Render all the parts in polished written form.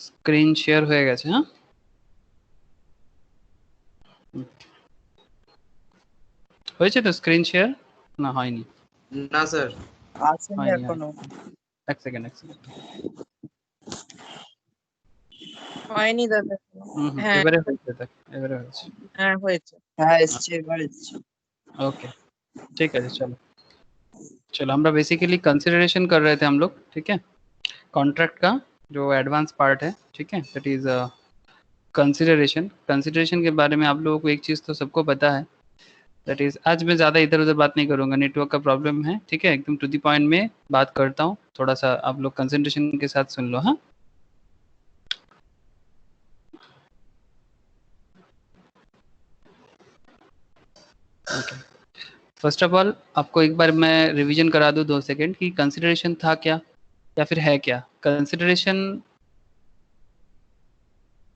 Screen share হয়ে গেছে। হ্যাঁ, হয়েছে তো স্ক্রিন শেয়ার না হয়নি? না স্যার, আসেনি হয়নি এখনো। এক সেকেন্ড হয়নি দাদা। হ্যাঁ এবারে হয়েছে, দেখ এবারে হয়েছে। হ্যাঁ হয়েছে। হ্যাঁ এসছে, এবার এসছে। ओके ठीक है जी, चलो चलो हम बेसिकली कंसिडरेशन कर रहे थे हम लोग, ठीक है। कॉन्ट्रैक्ट का जो एडवांस पार्ट है, ठीक है, दैट इज कंसिडरेशन। कंसिडरेशन के बारे में आप लोगों को एक चीज़ तो सबको पता है, दैट इज आज मैं ज़्यादा इधर उधर बात नहीं करूँगा, नेटवर्क का प्रॉब्लम है, ठीक है। एकदम टू द पॉइंट में बात करता हूँ, थोड़ा सा आप लोग कंसंट्रेशन के साथ सुन लो। हाँ, ओके। फर्स्ट ऑफ ऑल आपको एक बार मैं रिवीजन करा दूँ 2 सेकेंड कि कंसिडरेशन था क्या या फिर है क्या। कंसिडरेशन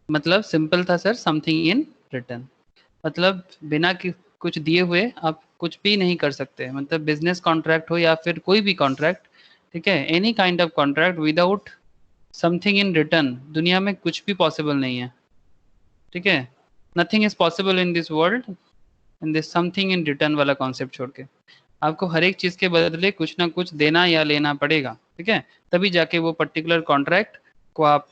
मतलब सिंपल था सर, समथिंग इन रिटर्न। मतलब बिना कुछ दिए हुए आप कुछ भी नहीं कर सकते। मतलब बिजनेस कॉन्ट्रैक्ट हो या फिर कोई भी कॉन्ट्रैक्ट, ठीक है, any kind of contract without something in return दुनिया में कुछ भी पॉसिबल नहीं है, ठीक है। Nothing is possible in this world in this something in return वाला कॉन्सेप्ट छोड़ के। आपको हर एक चीज़ के बदले कुछ ना कुछ देना या लेना पड़ेगा, ठीक है, तभी जाके वो पर्टिकुलर कॉन्ट्रैक्ट को आप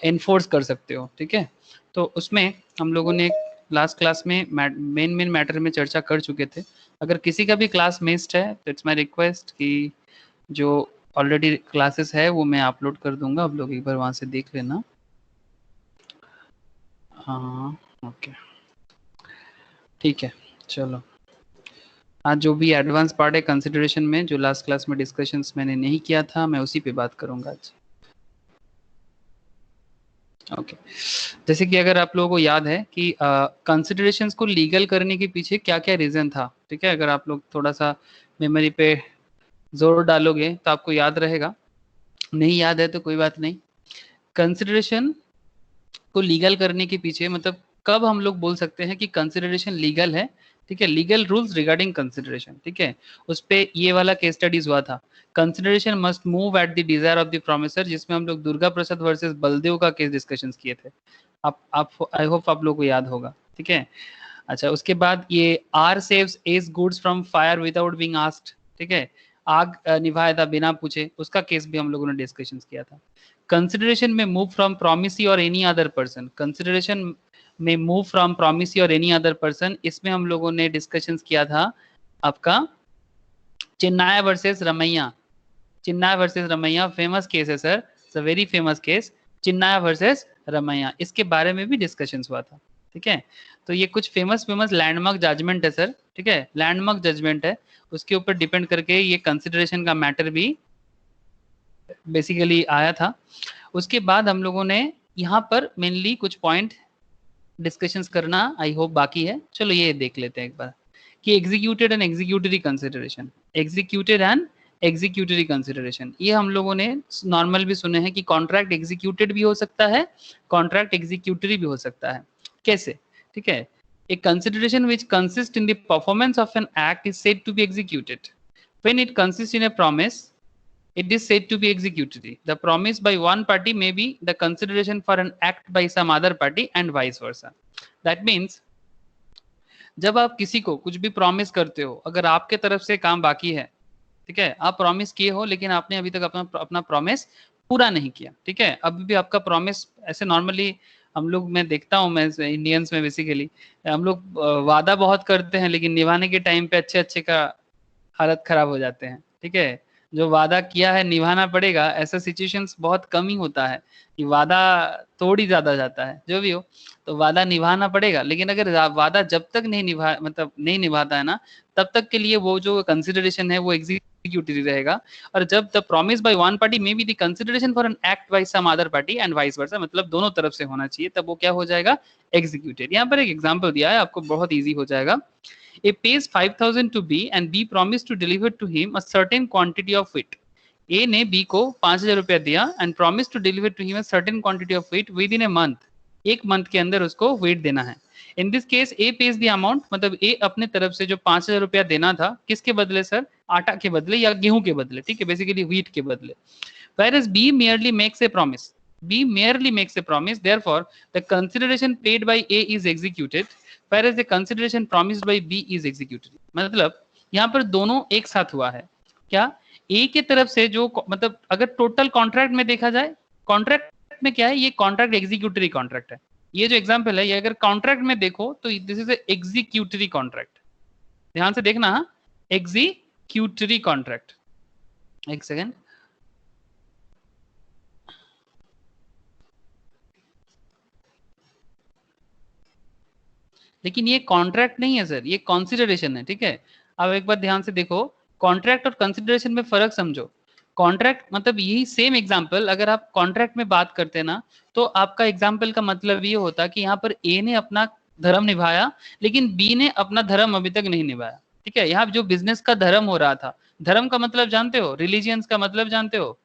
एनफोर्स कर सकते हो, ठीक है। तो उसमें हम लोगों ने लास्ट क्लास में मेन मैटर में चर्चा कर चुके थे। अगर किसी का भी क्लास मिस्ड है तो इट्स माय रिक्वेस्ट कि जो ऑलरेडी क्लासेस है वो मैं अपलोड कर दूंगा, आप लोग एक बार वहाँ से देख लेना। हाँ ओके ठीक है, चलो आज जो भी एडवांस पार्ट है कंसिडरेशन में, जो लास्ट क्लास में डिस्कशंस मैंने नहीं किया था, मैं उसी पे बात करूंगा आज। ओके जैसे कि अगर आप लोगों को याद है कि कंसिडरेशंस को लीगल करने के पीछे क्या क्या रीज़न था, ठीक है। अगर आप लोग थोड़ा सा मेमोरी पे जोर डालोगे तो आपको याद रहेगा, नहीं याद है तो कोई बात नहीं। कंसिडरेशन को लीगल करने के पीछे मतलब कब हम लोग बोल सकते हैं कि कंसिडरेशन लीगल है, ठीक है। लीगल रूल्स रिगार्डिंग कंसिडरेशन, ठीक है, उस पे ये वाला केस स्टडीज हुआ था। Consideration must move at the desire of the promisor, जिसमें हम लोग दुर्गा प्रसाद वर्सेस बलदेव का केस डिस्कशंस किए थे। आप आई होप आप लोग को याद होगा, ठीक है। अच्छा उसके बाद ये R saves as goods from fire without being asked, ठीक है, आग निभाया था बिना पूछे, उसका केस भी हम लोगों ने डिस्कशंस किया था। कंसिडरेशन में move from promisee or any other person, consideration में move from promisee or any other person, इसमें हम लोगों ने डिस्कशंस किया था आपका Chinnaya versus Ramaiya. Chinnaya versus Ramaiya famous case है sir, it's a very famous case, Chinnaya versus Ramaiya, इसके बारे में भी डिस्कशंस हुआ था, ठीक है। तो ये कुछ फेमस लैंडमार्क जजमेंट है सर, ठीक है, लैंडमार्क जजमेंट है, उसके ऊपर डिपेंड करके ये कंसिडरेशन का मैटर भी बेसिकली आया था। उसके बाद हम लोगों ने यहाँ पर मेनली कुछ पॉइंट डिस्कशंस करना आई होप बाकी है, चलो ये देख लेते हैं एक बार कि executed and executory consideration, executed and executory consideration, ये हम लोगों ने नॉर्मल भी सुने हैं कि कॉन्ट्रैक्ट एग्जीक्यूटेड भी हो सकता है, कॉन्ट्रैक्ट एग्जीक्यूटरी भी हो सकता है। कैसे, ठीक है, a consideration which consists in the performance of an act is said to be executed when it consists in a promise, it is said to be executory. The promise by one party may be the consideration for an act by some other party and vice versa. That means जब आप किसी को कुछ भी promise करते हो, अगर आपके तरफ से काम बाकी है, ठीक है, आप प्रॉमिस किए हो लेकिन आपने अभी तक अपना प्रॉमिस पूरा नहीं किया, ठीक है, अभी भी आपका प्रॉमिस ऐसे नॉर्मली हम लोग, मैं देखता हूँ, मैं इंडियंस में बेसिकली हम लोग वादा बहुत करते हैं लेकिन निभाने के टाइम पे अच्छे अच्छे का हालत खराब हो जाते हैं, ठीक है। जो वादा किया है निभाना पड़ेगा, ऐसा सिचुएशंस बहुत कम ही होता है कि वादा तोड़ ही ज्यादा जाता है, जो भी हो तो वादा निभाना पड़ेगा। लेकिन अगर वादा जब तक नहीं निभाता है ना, तब तक के लिए वो जो कंसिडरेशन है वो एग्जीक्यूटिव रहेगा। और जब the promise by one party may be the consideration for an act by some other party and vice versa, मतलब दोनों तरफ से होना चाहिए, तब वो क्या हो जाएगा, एग्जीक्यूटेड। यहाँ पर एक एग्जाम्पल दिया है, आपको बहुत ईजी हो जाएगा। A pays 5,000 to B and B promised to deliver to him a certain quantity of wheat. A ने B को 5,000 रुपया दिया and promised to deliver to him a certain quantity of wheat within a month. एक month के अंदर उसको wheat देना है। In this case A pays the amount, मतलब A अपने तरफ से जो 5,000 रुपया देना था, किसके बदले सर, आटा के बदले या गेहूं के बदले, ठीक है, बेसिकली wheat के बदले। Whereas B merely makes a promise, B merely makes a promise, therefore the consideration paid by A is executed, whereas the consideration promised by B is executed. मतलब यहाँ पर दोनों एक साथ हुआ है क्या? A के तरफ से जो मतलब अगर टोटल कॉन्ट्रैक्ट में देखा जाए, कॉन्ट्रैक्ट में क्या है, ये कॉन्ट्रैक्ट एग्जीक्यूटरी कॉन्ट्रैक्ट है. ये जो एग्जाम्पल है, ये अगर कॉन्ट्रैक्ट में देखो तो दिस इज एग्जीक्यूटरी कॉन्ट्रैक्ट. ध्यान से देखना, एग्जीक्यूटरी कॉन्ट्रैक्ट. एक सेकेंड, लेकिन ये कॉन्ट्रैक्ट नहीं है सर, ये कॉन्सिडरेशन है. ठीक है, अब एक बार ध्यान से देखो, कॉन्ट्रैक्ट और कंसिडरेशन में फर्क समझो. कॉन्ट्रैक्ट मतलब यही सेम एग्जांपल अगर आप कॉन्ट्रैक्ट में बात करते ना, तो आपका एग्जांपल का मतलब ये होता कि यहाँ पर ए ने अपना धर्म निभाया, लेकिन बी ने अपना धर्म अभी तक नहीं निभाया. ठीक है, यहाँ जो बिजनेस का धर्म हो रहा था, धर्म का मतलब जानते हो, रिलीजियंस का मतलब जानते हो.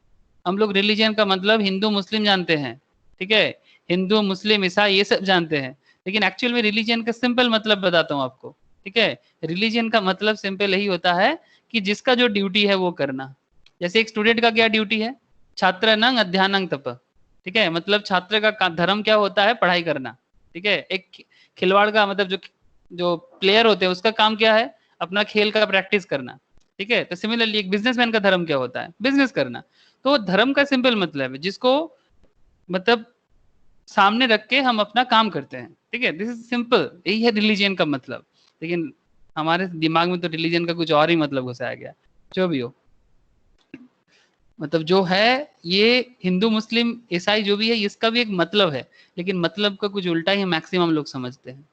हम लोग रिलीजियन का मतलब हिंदू मुस्लिम जानते हैं. ठीक है, हिंदू मुस्लिम ईसाई ये सब जानते हैं, लेकिन एक्चुअल में रिलीजियन का सिंपल मतलब बताता हूँ आपको. ठीक है, रिलीजियन का मतलब सिंपल यही होता है कि जिसका जो ड्यूटी है वो करना. जैसे एक स्टूडेंट का क्या ड्यूटी है, छात्र नंग अध्यानंग तप. ठीक है, मतलब छात्र का धर्म क्या होता है, पढ़ाई करना. ठीक है, एक खिलवाड़ का मतलब जो प्लेयर होते हैं उसका काम क्या है, अपना खेल का प्रैक्टिस करना. ठीक है, तो सिमिलरली एक बिजनेसमैन का धर्म क्या होता है, बिजनेस करना. तो धर्म का सिंपल मतलब है जिसको मतलब सामने रख के हम अपना काम करते हैं. ठीक है, दिस इज सिंपल, यही है रिलीजियन का मतलब. लेकिन हमारे दिमाग में तो रिलीजन का कुछ और ही मतलब घुसाया गया. जो भी हो, मतलब जो है ये हिंदू मुस्लिम ईसाई जो भी है, इसका भी एक मतलब है, लेकिन मतलब का कुछ उल्टा ही मैक्सिमम लोग समझते हैं.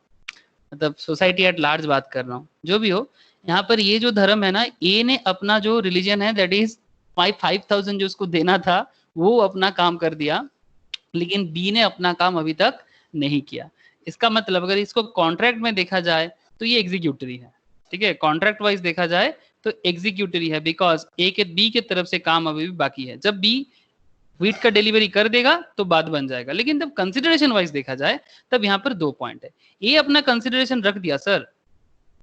मतलब सोसाइटी एट लार्ज बात कर रहा हूँ. जो भी हो, यहाँ पर ये जो धर्म है ना, ए ने अपना जो रिलीजन है दैट इज 5,000 जो उसको देना था वो अपना काम कर दिया, लेकिन बी ने अपना काम अभी तक नहीं किया. इसका मतलब अगर इसको कॉन्ट्रैक्ट में देखा जाए तो ये एग्जीक्यूटरी है. ठीक है, कॉन्ट्रैक्ट वाइज देखा जाए तो एग्जीक्यूटरी है, बिकॉज ए के बी के तरफ से काम अभी भी बाकी है. जब बी व्हीट का डिलीवरी कर देगा तो बात बन जाएगा. लेकिन जब कंसिडरेशन वाइज देखा जाए तब यहाँ पर 2 पॉइंट है. ए अपना कंसिडरेशन रख दिया सर.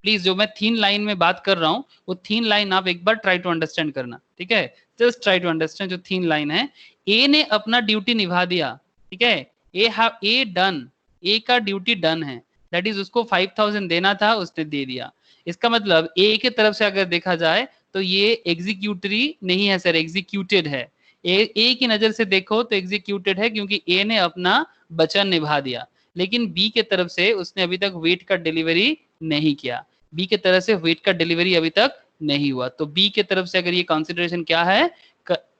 प्लीज जो मैं थीन लाइन में बात कर रहा हूँ वो थीन लाइन आप एक बार ट्राई टू अंडरस्टैंड करना. ठीक है, जस्ट ट्राई टू अंडरस्टैंड जो थीन लाइन है. ए ने अपना ड्यूटी निभा दिया. ठीक है, ए डन, ए का ड्यूटी डन है, दैट इज उसको 5,000 देना था, उसने दे दिया. इसका मतलब ए के तरफ से अगर देखा जाए तो ये एग्जीक्यूटरी नहीं है सर, एग्जीक्यूटेड है. ए की नजर से देखो तो एग्जीक्यूटेड है क्योंकि ए ने अपना वचन निभा दिया, लेकिन बी के तरफ से उसने अभी तक वेट का डिलीवरी नहीं किया. बी के तरफ से वेट का डिलीवरी अभी तक नहीं हुआ, तो बी के तरफ से अगर ये कंसिडरेशन क्या है,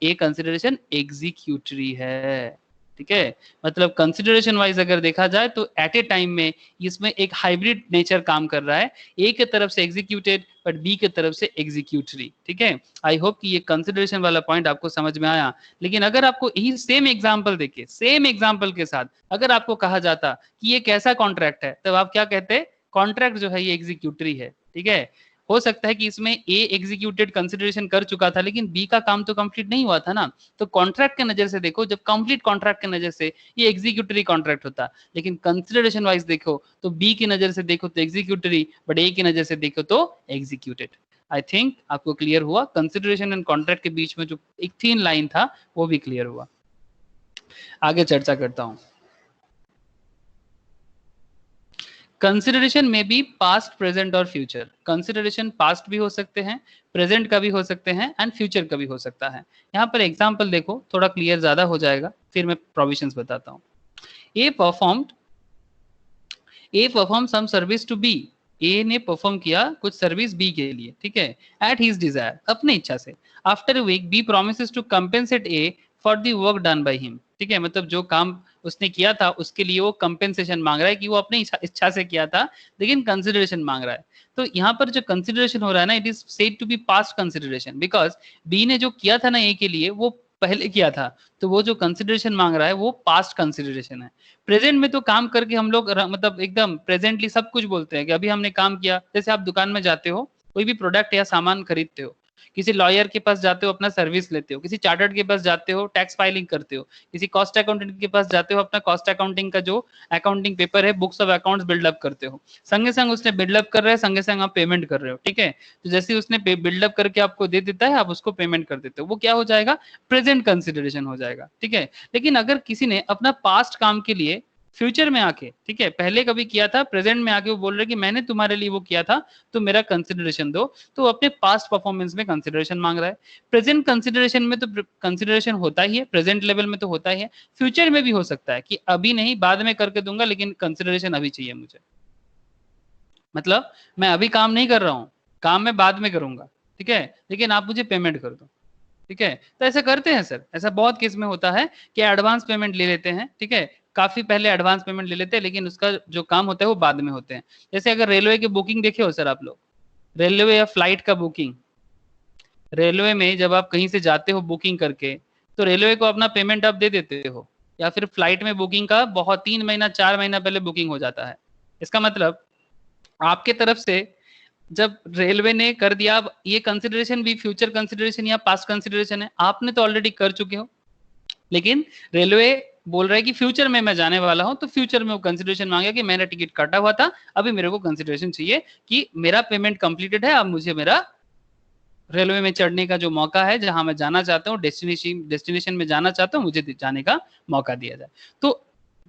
ए कंसिडरेशन एग्जीक्यूटरी है. ठीक है, मतलब कंसिडरेशन वाइज अगर देखा जाए तो एट ए टाइम में इसमें एक हाइब्रिड नेचर काम कर रहा है. ए के तरफ से एग्जीक्यूटेड बट बी के तरफ से एग्जीक्यूटरी. ठीक है, आई होप कि ये कंसिडरेशन वाला पॉइंट आपको समझ में आया. लेकिन अगर आपको यही सेम एग्जांपल देके, सेम एग्जांपल के साथ अगर आपको कहा जाता कि ये कैसा कॉन्ट्रैक्ट है, तब आप क्या कहते, कॉन्ट्रैक्ट जो है ये एग्जीक्यूटरी है. ठीक है, हो सकता है कि इसमें ए एग्जीक्यूटेड कंसिडरेशन कर चुका था लेकिन बी का काम तो कंप्लीट नहीं हुआ था ना. तो कॉन्ट्रैक्ट के नजर से देखो, जब कंप्लीट कॉन्ट्रैक्ट के नजर से ये एग्जीक्यूटरी कॉन्ट्रैक्ट होता, लेकिन कंसिडरेशन वाइज देखो तो बी की नजर से देखो तो एग्जीक्यूटरी, बट ए की नजर से देखो तो एग्जीक्यूटेड. आई थिंक आपको क्लियर हुआ. कंसिडरेशन एंड कॉन्ट्रैक्ट के बीच में जो एक थीन लाइन था वो भी क्लियर हुआ. आगे चर्चा करता हूं. कंसिडरेशन में भी पास्ट, प्रेजेंट और फ्यूचर. कंसिडरेशन पास्ट भी हो सकते हैं, प्रेजेंट का भी हो सकते हैं एंड फ्यूचर का भी हो सकता है. यहाँ पर एग्जांपल देखो, थोड़ा क्लियर ज्यादा हो जाएगा, फिर मैं प्रोविजंस बताता हूँ. A perform some service to B. A ने परफॉर्म किया कुछ सर्विस बी के लिए. ठीक है, एट हिज डिजायर, अपनी इच्छा से. After a week B promises to compensate A for the work done by him. ठीक है, मतलब जो काम उसने किया था उसके लिए वो कंपेंसेशन मांग रहा है कि वो अपनी इच्छा से किया था, लेकिन कंसिडरेशन मांग रहा है. तो यहाँ पर जो कंसिडरेशन हो रहा है ना, it is said to be past consideration, because B ने जो किया था ना ए के लिए वो पहले किया था, तो वो जो कंसिडरेशन मांग रहा है वो पास्ट कंसिडरेशन है. प्रेजेंट में तो काम करके हम लोग मतलब एकदम प्रेजेंटली सब कुछ बोलते हैं कि अभी हमने काम किया. जैसे आप दुकान में जाते हो, कोई भी प्रोडक्ट या सामान खरीदते हो, किसी लॉयर के पास जाते हो अपना सर्विस लेते हो, किसी चार्टर्ड के पास जाते हो टैक्स फाइलिंग करते हो, किसी कॉस्ट अकाउंटेंट के पास जाते हो अपना कॉस्ट अकाउंटिंग का जो अकाउंटिंग पेपर है बुक्स ऑफ अकाउंट्स बिल्डअप करते हो। संगे संग उसने बिल्डअप कर रहा है, संगे संग आप पेमेंट कर रहे हो, ठीक है। तो जैसे उसने बिल्डअप करके आपको दे देता है, आप उसको पेमेंट कर देते हो, वो क्या हो जाएगा, प्रेजेंट कंसिडरेशन हो जाएगा, ठीक है। लेकिन अगर किसी ने अपना पास्ट काम के लिए फ्यूचर में आके, ठीक है, पहले कभी किया था, प्रेजेंट में आके वो बोल रहे कि मैंने तुम्हारे लिए वो किया था तो मेरा कंसिडरेशन दो, तो अपने पास्ट परफॉर्मेंस में कंसिडरेशन मांग रहा है। प्रेजेंट कंसिडरेशन में तो कंसिडरेशन होता ही है, प्रेजेंट लेवल में तो होता ही है, फ्यूचर में भी हो सकता है कि अभी नहीं बाद में करके दूंगा लेकिन कंसिडरेशन अभी चाहिए मुझे, मतलब मैं अभी काम नहीं कर रहा हूँ, काम मैं बाद में करूंगा, ठीक है, लेकिन आप मुझे पेमेंट कर दो, ठीक है। तो ऐसा करते हैं सर, ऐसा बहुत केस में होता है कि एडवांस पेमेंट ले लेते हैं, ठीक है, काफी पहले एडवांस पेमेंट ले लेते हैं लेकिन उसका जो काम होता है वो बाद में होते हैं। जैसे अगर रेलवे की बुकिंग देखे हो सर आप लोग, रेलवे या फ्लाइट का बुकिंग, रेलवे में जब आप कहीं से जाते हो बुकिंग करके तो रेलवे को अपना पेमेंट आप दे देते हो, या फिर फ्लाइट में बुकिंग का बहुत 3 महीना 4 महीना पहले बुकिंग हो जाता है। इसका मतलब आपके तरफ से जब रेलवे ने कर दिया, अब ये कंसिडरेशन भी फ्यूचर कंसिडरेशन या पास्ट कंसिडरेशन है, आपने तो ऑलरेडी कर चुके हो, लेकिन रेलवे बोल रहा है कि फ्यूचर में मैं जाने वाला हूं, तो फ्यूचर में वो कंसिडरेशन मांगे कि मैंने टिकट काटा हुआ था, अभी मेरे को कंसिडरेशन चाहिए कि मेरा पेमेंट कंप्लीटेड है, अब मुझे मेरा रेलवे में चढ़ने का जो मौका है, जहां मैं जाना चाहता हूँ, डेस्टिनेशन में जाना चाहता हूँ, मुझे जाने का मौका दिया जाए। तो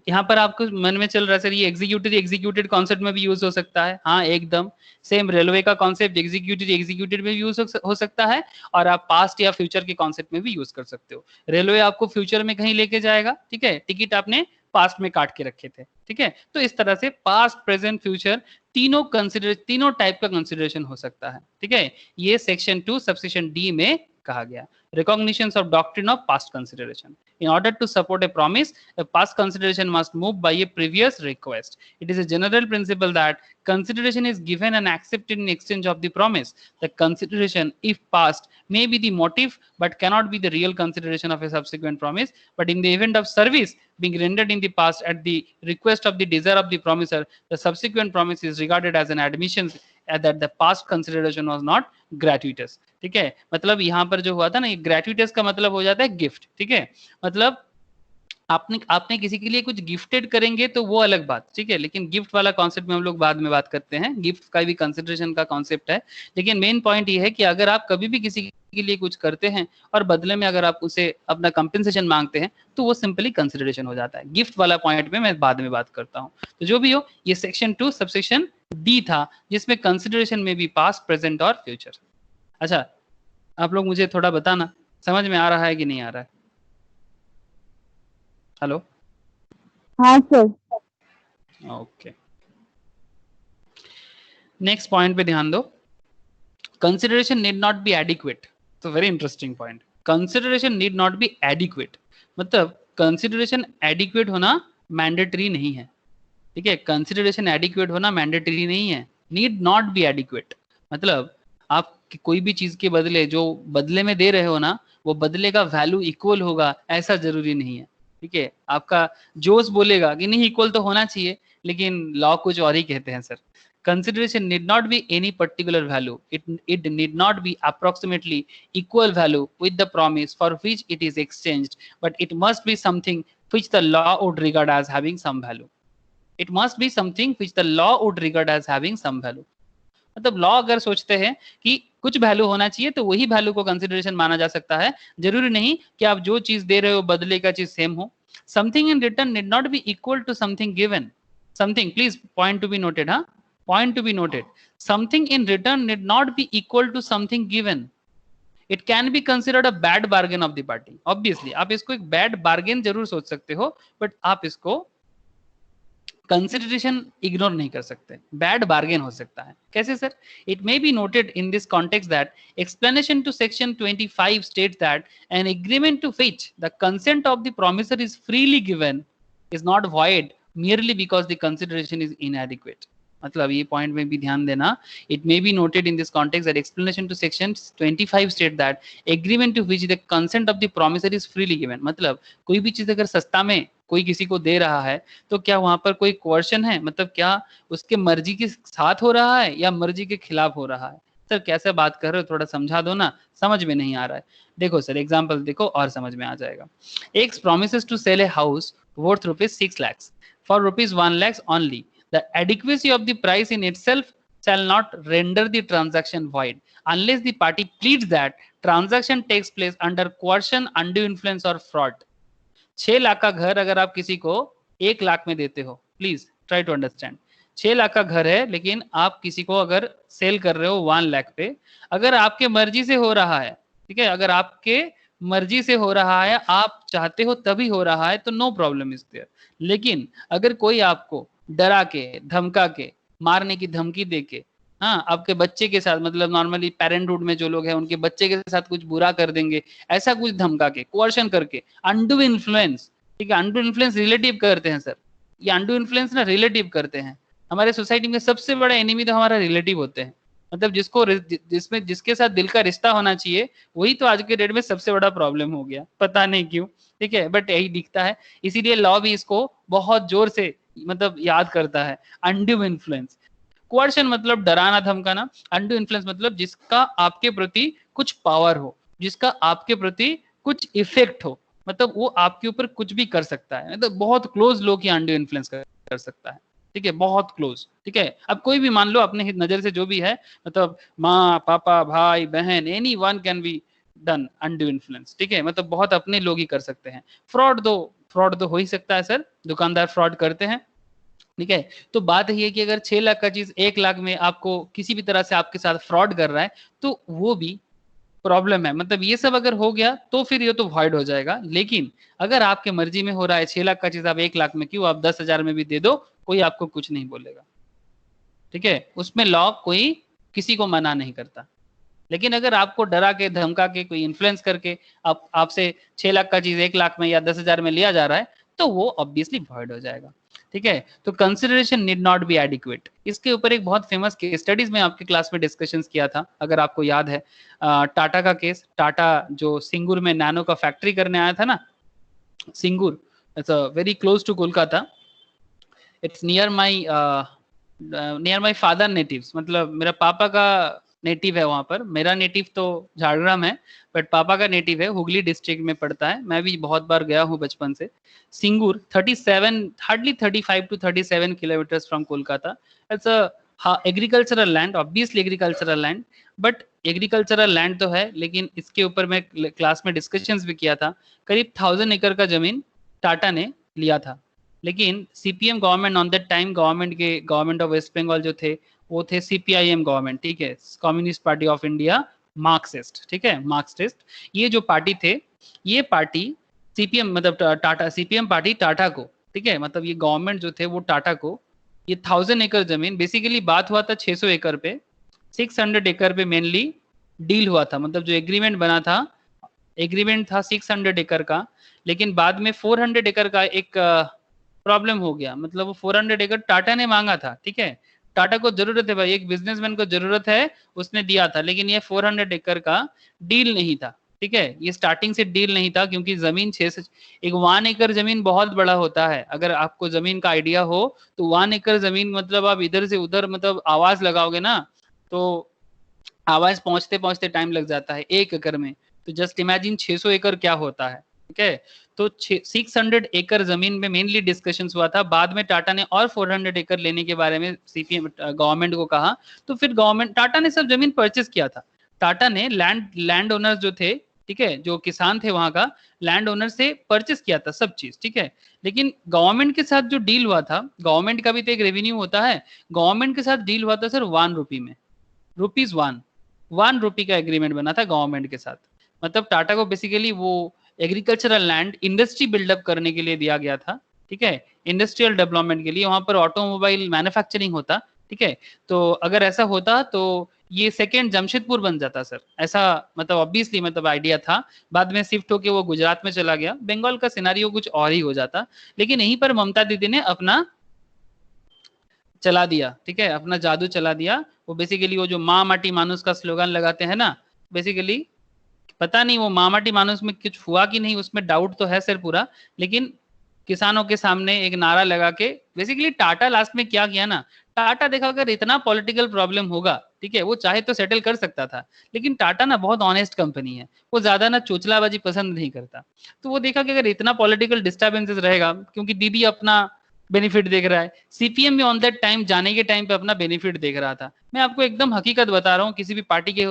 यहाँ पर आपको मन में चल रहा है सर ये एग्जीक्यूटेड कॉन्सेप्ट में भी यूज हो सकता है, हाँ एकदम सेम रेलवे का कॉन्सेप्ट एग्जीक्यूटेड में भी यूज हो सकता है, और आप पास्ट या फ्यूचर के कॉन्सेप्ट में भी यूज कर सकते हो। रेलवे आपको फ्यूचर में कहीं लेके जाएगा, ठीक है, टिकट आपने पास्ट में काट के रखे थे, ठीक है। तो इस तरह से पास्ट प्रेजेंट फ्यूचर तीनों टाइप का कंसिडरेशन हो सकता है, ठीक है। ये सेक्शन 2 सबसेक्शन डी में कहा गया, recognitions of doctrine of past consideration. In order to support a promise, a past consideration must move by a previous request. It is a general principle that consideration is given and accepted in exchange of the promise. The consideration, if past, may be the motive but cannot be the real consideration of a subsequent promise. But in the event of service being rendered in the past at the request of the desire of the promiser, the subsequent promise is regarded as an admission that the past consideration was not gratuitous, ठीक है। मतलब यहाँ पर जो हुआ था ना, ये ग्रेट्यूटस का मतलब हो जाता है गिफ्ट, ठीक है, मतलब आपने किसी के लिए कुछ गिफ्टेड करेंगे तो वो अलग बात, ठीक है, लेकिन गिफ्ट वाला कॉन्सेप्ट में हम लोग बाद में बात करते हैं, गिफ्ट का भी कंसिडरेशन का कॉन्सेप्ट है। लेकिन मेन पॉइंट ये है कि अगर आप कभी भी किसी के लिए कुछ करते हैं और बदले में अगर आप उसे अपना कंपेंसेशन मांगते हैं तो वो सिंपली कंसिडरेशन हो जाता है। गिफ्ट वाला पॉइंट में मैं बाद में बात करता हूँ। तो जो भी हो, ये सेक्शन 2 सबसेक्शन डी था, जिसमें कंसिडरेशन में भी पास्ट प्रेजेंट और फ्यूचर। अच्छा, आप लोग मुझे थोड़ा बताना समझ में आ रहा है कि नहीं आ रहा है। हेलो, हाँ सर। ओके, नेक्स्ट पॉइंट पे ध्यान दो, consideration need not be adequate. तो very interesting point, consideration need not be adequate, मतलब कंसिडरेशन एडिक्वेट होना मैंडेटरी नहीं है, ठीक है, कंसिडरेशन एडिक्वेट होना मैंडेटरी नहीं है। नीड नॉट बी एडिक्वेट मतलब आप कोई भी चीज के बदले जो बदले में दे रहे हो ना, वो बदले का वैल्यू इक्वल होगा ऐसा जरूरी नहीं है, ठीक है। आपका जोश बोलेगा कि नहीं इक्वल तो होना चाहिए, लेकिन लॉ कुछ और ही कहते हैं sir. consideration need not be any particular value, it need not be approximately equal value with the promise for which it is exchanged, but it must be something which the law would regard as having some value. It must be something which the law would regard as having some value. मतलब law अगर सोचते हैं कि कुछ value होना चाहिए तो वही वैल्यू को कंसिडरेशन माना जा सकता है, जरूरी नहीं कि आप जो चीज दे रहे हो बदले का चीज सेम हो। Something in return need not be equal to something given, something, please point to be noted, हाँ, point to be noted, something in return need not be equal to something given. It can be considered a bad bargain of the party. Obviously आप इसको एक bad bargain जरूर सोच सकते हो, but आप इसको कंसिडरेशन इग्नोर नहीं कर सकते, बैड बार्गेन हो सकता है। कैसे sir? It may be noted in this context that explanation to section 25 states that an agreement to which the consent of the promisor is freely given is not void merely because the consideration is inadequate. मतलब ये point में भी ध्यान देना, it may be noted in this context that explanation to section 25 state that agreement to which the consent of the promisor is freely given. मतलब कोई भी चीज अगर सस्ता में कोई किसी को दे रहा है तो क्या वहां पर कोई कोर्शन है, मतलब क्या उसके मर्जी के साथ हो रहा है या मर्जी के खिलाफ हो रहा है? सर कैसे बात कर रहे हो, थोड़ा समझा दो ना, समझ में नहीं आ रहा है। देखो सर एग्जाम्पल देखो और समझ में आ जाएगा। X promises to sell a house worth rupees 6 lakhs for rupees 1 lakhs only. The adequacy of the price in itself shall not render the transaction void unless the party pleads that transaction takes place under coercion, undue influence or fraud. 6 lakh का घर अगर आप किसी को 1 लाख में देते हो, please try to understand, 6 lakh का घर है लेकिन आप किसी को अगर सेल कर रहे हो 1 लाख पे, अगर आपके मर्जी से हो रहा है, ठीक है, अगर आपके मर्जी से हो रहा है, आप चाहते हो तभी हो रहा है, तो नो प्रॉब्लम इज देयर। लेकिन अगर कोई आपको डरा के, धमका के, मारने की धमकी दे के, हाँ, आपके बच्चे के साथ, मतलब नॉर्मली पेरेंटहुड में जो लोग हैं उनके बच्चे के साथ कुछ बुरा कर देंगे, ऐसा कुछ धमका के, कोर्शन करके, अनडू इन्फ्लुएंस, ठीक है, अनडू इन्फ्लुएंस रिलेटिव करते हैं सर, ये अनडू इन्फ्लुएंस ना रिलेटिव करते हैं। हमारे सोसाइटी में सबसे बड़ा एनिमी तो हमारा रिलेटिव होते हैं, मतलब जिसको जिसमें जिसके साथ दिल का रिश्ता होना चाहिए, वही तो आज के डेट में सबसे बड़ा प्रॉब्लम हो गया, पता नहीं क्यों, ठीक है, बट यही दिखता है। इसीलिए लॉ भी इसको बहुत जोर से मतलब याद करता है, अनड्यू इन्फ्लुएंस। कोर्शन मतलब डराना धमकाना, अनड्यू इन्फ्लुएंस मतलब जिसका आपके प्रति कुछ पावर हो, जिसका आपके प्रति कुछ इफेक्ट हो, मतलब वो आपके ऊपर कुछ भी कर सकता है, मतलब बहुत क्लोज लोग ही अनड्यू इन्फ्लुएंस कर सकता है, ठीक है, बहुत क्लोज, ठीक है। अब कोई भी मान लो अपने नजर से जो भी है, मतलब माँ पापा भाई बहन, any one can be done undue influence, ठीक है, मतलब बहुत अपने लोग ही कर सकते हैं। फ्रॉड तो हो ही सकता है सर, दुकानदार फ्रॉड करते हैं, ठीक है। तो बात ये है कि अगर 6 लाख का चीज 1 लाख में आपको किसी भी तरह से आपके साथ फ्रॉड कर रहा है, तो वो भी प्रॉब्लम है, मतलब ये सब अगर हो गया तो फिर ये तो वॉइड हो जाएगा। लेकिन अगर आपके मर्जी में हो रहा है 6 लाख का चीज आप 1 लाख में क्यों, आप 10,000 में भी दे दो, कोई आपको कुछ नहीं बोलेगा, ठीक है, उसमें लॉ कोई किसी को मना नहीं करता। लेकिन अगर आपको डरा के धमका के कोई इन्फ्लुएंस करके आपसे 6 लाख का चीज 1 लाख में या 10,000 में लिया जा रहा है, तो वो ऑब्वियसली वॉइड हो जाएगा, ठीक है। तो consideration need not be adequate, इसके ऊपर एक बहुत फेमस केस स्टडीज में आपके क्लास में डिस्कशंस किया था, अगर आपको याद है, टाटा का केस, टाटा जो सिंगूर में नैनो का फैक्ट्री करने आया था ना, Singur, it's very close to Kolkata, it's near my father natives, मतलब मेरा पापा का नेटिव है वहां पर, मेरा नेटिव तो झारग्राम है, बट पापा का नेटिव है हुगली डिस्ट्रिक्ट में पड़ता है, मैं भी बहुत बार गया हूँ बचपन से। Singur 37 hardly 35 to 37 kilometres from Kolkata. It's a agricultural land, obviously agricultural land, but agricultural land तो है, लेकिन इसके ऊपर मैं क्लास में डिस्कशंस भी किया था। करीब 1000 एकड़ का जमीन टाटा ने लिया था, लेकिन CPM government on that time, government of West Bengal जो थे वो थे सीपीआईएम गवर्नमेंट, ठीक है, communist party of India, Marxist, ठीक है, मार्क्सिस्ट। ये जो पार्टी थे, ये पार्टी सीपीएम मतलब टाटा, सीपीएम पार्टी टाटा को, ठीक है, मतलब ये गवर्नमेंट जो थे वो टाटा को ये 1000 एकड़ जमीन, बेसिकली बात हुआ था 600 एकड़ पे, 600 एकड़ पे मेनली डील हुआ था, मतलब जो एग्रीमेंट बना था, एग्रीमेंट था 600 एकड़ का, लेकिन बाद में 400 एकड़ का एक प्रॉब्लम हो गया, मतलब वो 400 एकड़ टाटा ने मांगा था, ठीक है, टाटा को जरूरत है भाई, एक बिजनेसमैन को जरूरत है, उसने दिया था, लेकिन ये 400 एकड़ का डील नहीं था, ठीक है, ये स्टार्टिंग से डील नहीं था, क्योंकि जमीन 6 एक 1 एकड़ जमीन बहुत बड़ा होता है, अगर आपको जमीन का आइडिया हो तो 1 एकड़ जमीन मतलब आप इधर से उधर मतलब आवाज लगाओगे ना, तो आवाज पहुंचते पहुंचते टाइम लग जाता है 1 एकड़ में, तो जस्ट इमेजिन 600 एकड़ क्या होता है, ठीक है। तो 600 एकड़ जमीन में मेनली डिस्कशन हुआ था, बाद में टाटा ने और 400 एकड़ लेने के बारे में सीपीएम गवर्नमेंट को कहा, तो फिर गवर्नमेंट, टाटा ने सब जमीन परचेस किया था, टाटा ने लैंड ओनर्स जो थे, ठीक है, जो किसान थे वहां का, लैंड ओनर से परचेस किया था सब चीज, ठीक है। लेकिन गवर्नमेंट के साथ जो डील हुआ था, गवर्नमेंट का भी तो एक रेवेन्यू होता है, गवर्नमेंट के साथ डील हुआ था सर 1 रुपी में, ₹1 का एग्रीमेंट बना था गवर्नमेंट के साथ, मतलब टाटा को बेसिकली वो एग्रीकल्चरल लैंड इंडस्ट्री बिल्डअप करने के लिए दिया गया था, ठीक है, इंडस्ट्रियल डेवलपमेंट के लिए, वहां पर ऑटोमोबाइल मैन्युफैक्चरिंग होता, ठीक है। तो अगर ऐसा होता तो ये सेकेंड जमशेदपुर बन जाता सर, ऐसा मतलब ऑब्वियसली मतलब आइडिया था, बाद में शिफ्ट होके वो गुजरात में चला गया, बंगाल का सिनेरियो कुछ और ही हो जाता, लेकिन यहीं पर ममता दीदी ने अपना चला दिया, ठीक है, अपना जादू चला दिया। वो बेसिकली वो जो माँ माटी मानुस का स्लोगन लगाते हैं ना, बेसिकली पता नहीं वो माँ माटी मानुस में कुछ हुआ कि नहीं, उसमें डाउट तो है सर पूरा, लेकिन किसानों के सामने एक नारा लगा के बेसिकली टाटा लास्ट में क्या किया ना, टाटा देखा अगर इतना पॉलिटिकल प्रॉब्लम होगा, ठीक है, वो चाहे तो सेटल कर सकता था, लेकिन टाटा ना बहुत ऑनेस्ट कंपनी है, वो ज्यादा ना चोचलाबाजी पसंद नहीं करता। तो वो देखा कि अगर इतना पॉलिटिकल डिस्टर्बेंसेस रहेगा, क्योंकि दीदी अपना बेनिफिट देख रहा है, सीपीएम भी ऑन दैट टाइम जाने के टाइम पे अपना बेनिफिट देख रहा था। मैं आपको एकदम हकीकत बता रहा हूँ, किसी भी पार्टी के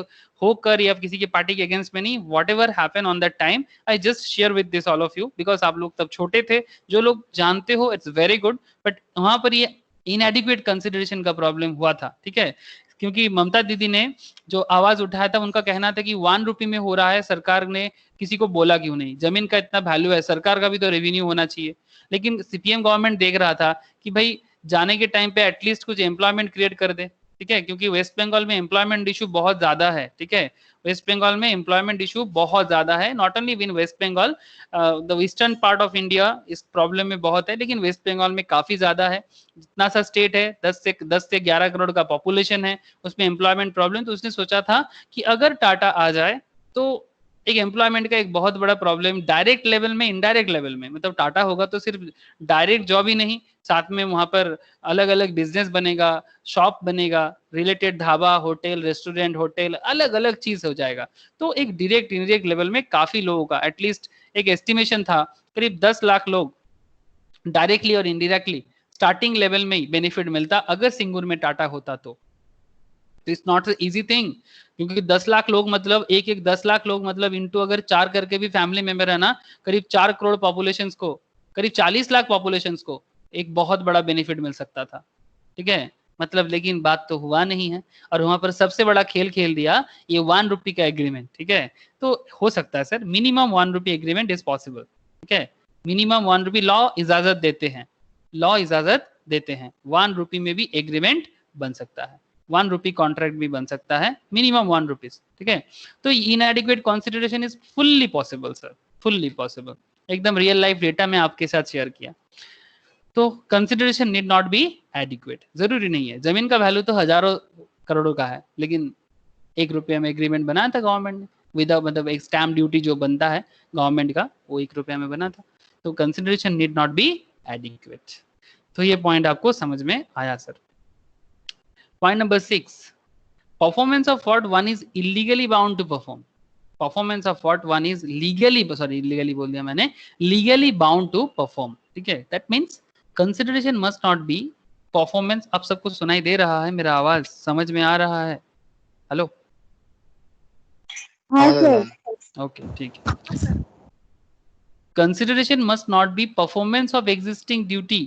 होकर या किसी की पार्टी के अगेंस्ट में नहीं, what ever happen on that time I just share with this all of you, because आप लोग तब छोटे थे, जो लोग जानते हो इट्स वेरी गुड, बट वहां पर ये इनएडिक्वेट कंसिडरेशन का प्रॉब्लम हुआ था, ठीक है। क्योंकि ममता दीदी ने जो आवाज उठाया था, उनका कहना था कि 1 रुपये में हो रहा है, सरकार ने किसी को बोला क्यों नहीं, जमीन का इतना वैल्यू है, सरकार का भी तो रेवेन्यू होना चाहिए। लेकिन सीपीएम गवर्नमेंट देख रहा था कि भाई जाने के टाइम पे एटलीस्ट कुछ एम्प्लॉयमेंट क्रिएट कर दे, ठीक है, क्योंकि वेस्ट बंगाल में एम्प्लॉयमेंट इशू बहुत ज्यादा है, ठीक है, वेस्ट बंगाल में एम्प्लॉयमेंट इशू बहुत ज्यादा है, not only in West Bengal, the eastern part of India इस प्रॉब्लम में बहुत है, लेकिन वेस्ट बंगाल में काफी ज्यादा है। जितना सा स्टेट है, 10 से 11 करोड़ का पॉपुलेशन है, उसमें एम्प्लॉयमेंट प्रॉब्लम। तो उसने सोचा था कि अगर टाटा आ जाए तो एक एम्प्लॉयमेंट का एक बहुत बड़ा प्रॉब्लम डायरेक्ट लेवल में, इनडायरेक्ट लेवल में, मतलब टाटा होगा तो सिर्फ डायरेक्ट जॉब ही नहीं, साथ में वहां पर अलग अलग बिजनेस बनेगा, शॉप बनेगा, related dhaba, hotel, restaurant, hotel, अलग अलग चीज हो जाएगा। तो एक डायरेक्ट इनडायरेक्ट लेवल में काफी लोगों का, एटलीस्ट एक एस्टिमेशन था करीब 10 लाख लोग डायरेक्टली और इनडायरेक्टली स्टार्टिंग लेवल में ही बेनिफिट मिलता अगर सिंगूर में टाटा होता तो। इट्स नॉट इजी थिंग, क्योंकि 10 लाख लोग मतलब एक 10 लाख लोग मतलब इनटू अगर 4 करके भी फैमिली मेंबर है ना, करीब 4 करोड़ पॉपुलेशन को, करीब 40 लाख पॉपुलेशन को एक बहुत बड़ा बेनिफिट मिल सकता था, ठीक है। मतलब लेकिन बात तो हुआ नहीं है, और वहां पर सबसे बड़ा खेल खेल दिया ये 1 रुपये का एग्रीमेंट, ठीक है। तो हो सकता है सर, मिनिमम 1 रुपये एग्रीमेंट इज पॉसिबल, ठीक है, मिनिमम 1 रुपये लॉ इजाजत देते हैं, लॉ इजाजत देते हैं, 1 रुपये में भी एग्रीमेंट बन सकता है, 1 रुपये कॉन्ट्रैक्ट भी बन सकता है, मिनिमम 1 रुपीज, ठीक है। तो इनएडिक्वेट consideration is fully possible sir, fully possible, एकदम रियल लाइफ डेटा में आपके साथ शेयर किया। तो consideration need not be adequate, जरूरी नहीं है, जमीन का वैल्यू तो हजारों करोड़ों का है, लेकिन 1 रुपये में एग्रीमेंट बनाया था गवर्नमेंट ने, विदाउट मतलब एक स्टैम्प ड्यूटी जो बनता है गवर्नमेंट का, वो 1 रुपये में बना था। तो consideration need not be adequate. तो ये पॉइंट आपको समझ में आया sir. Point number 6, performance of what one is illegally bound to perform, performance of what one is legally, sorry illegally बोल दिया मैंने, लीगली बाउंड टू परफॉर्म, ठीक है। That means consideration must not be performance. आप सबको सुनाई दे रहा है, मेरा आवाज समझ में आ रहा है? हेलो, हाँ सर। ओके ठीक है। Consideration must not be performance of existing duty,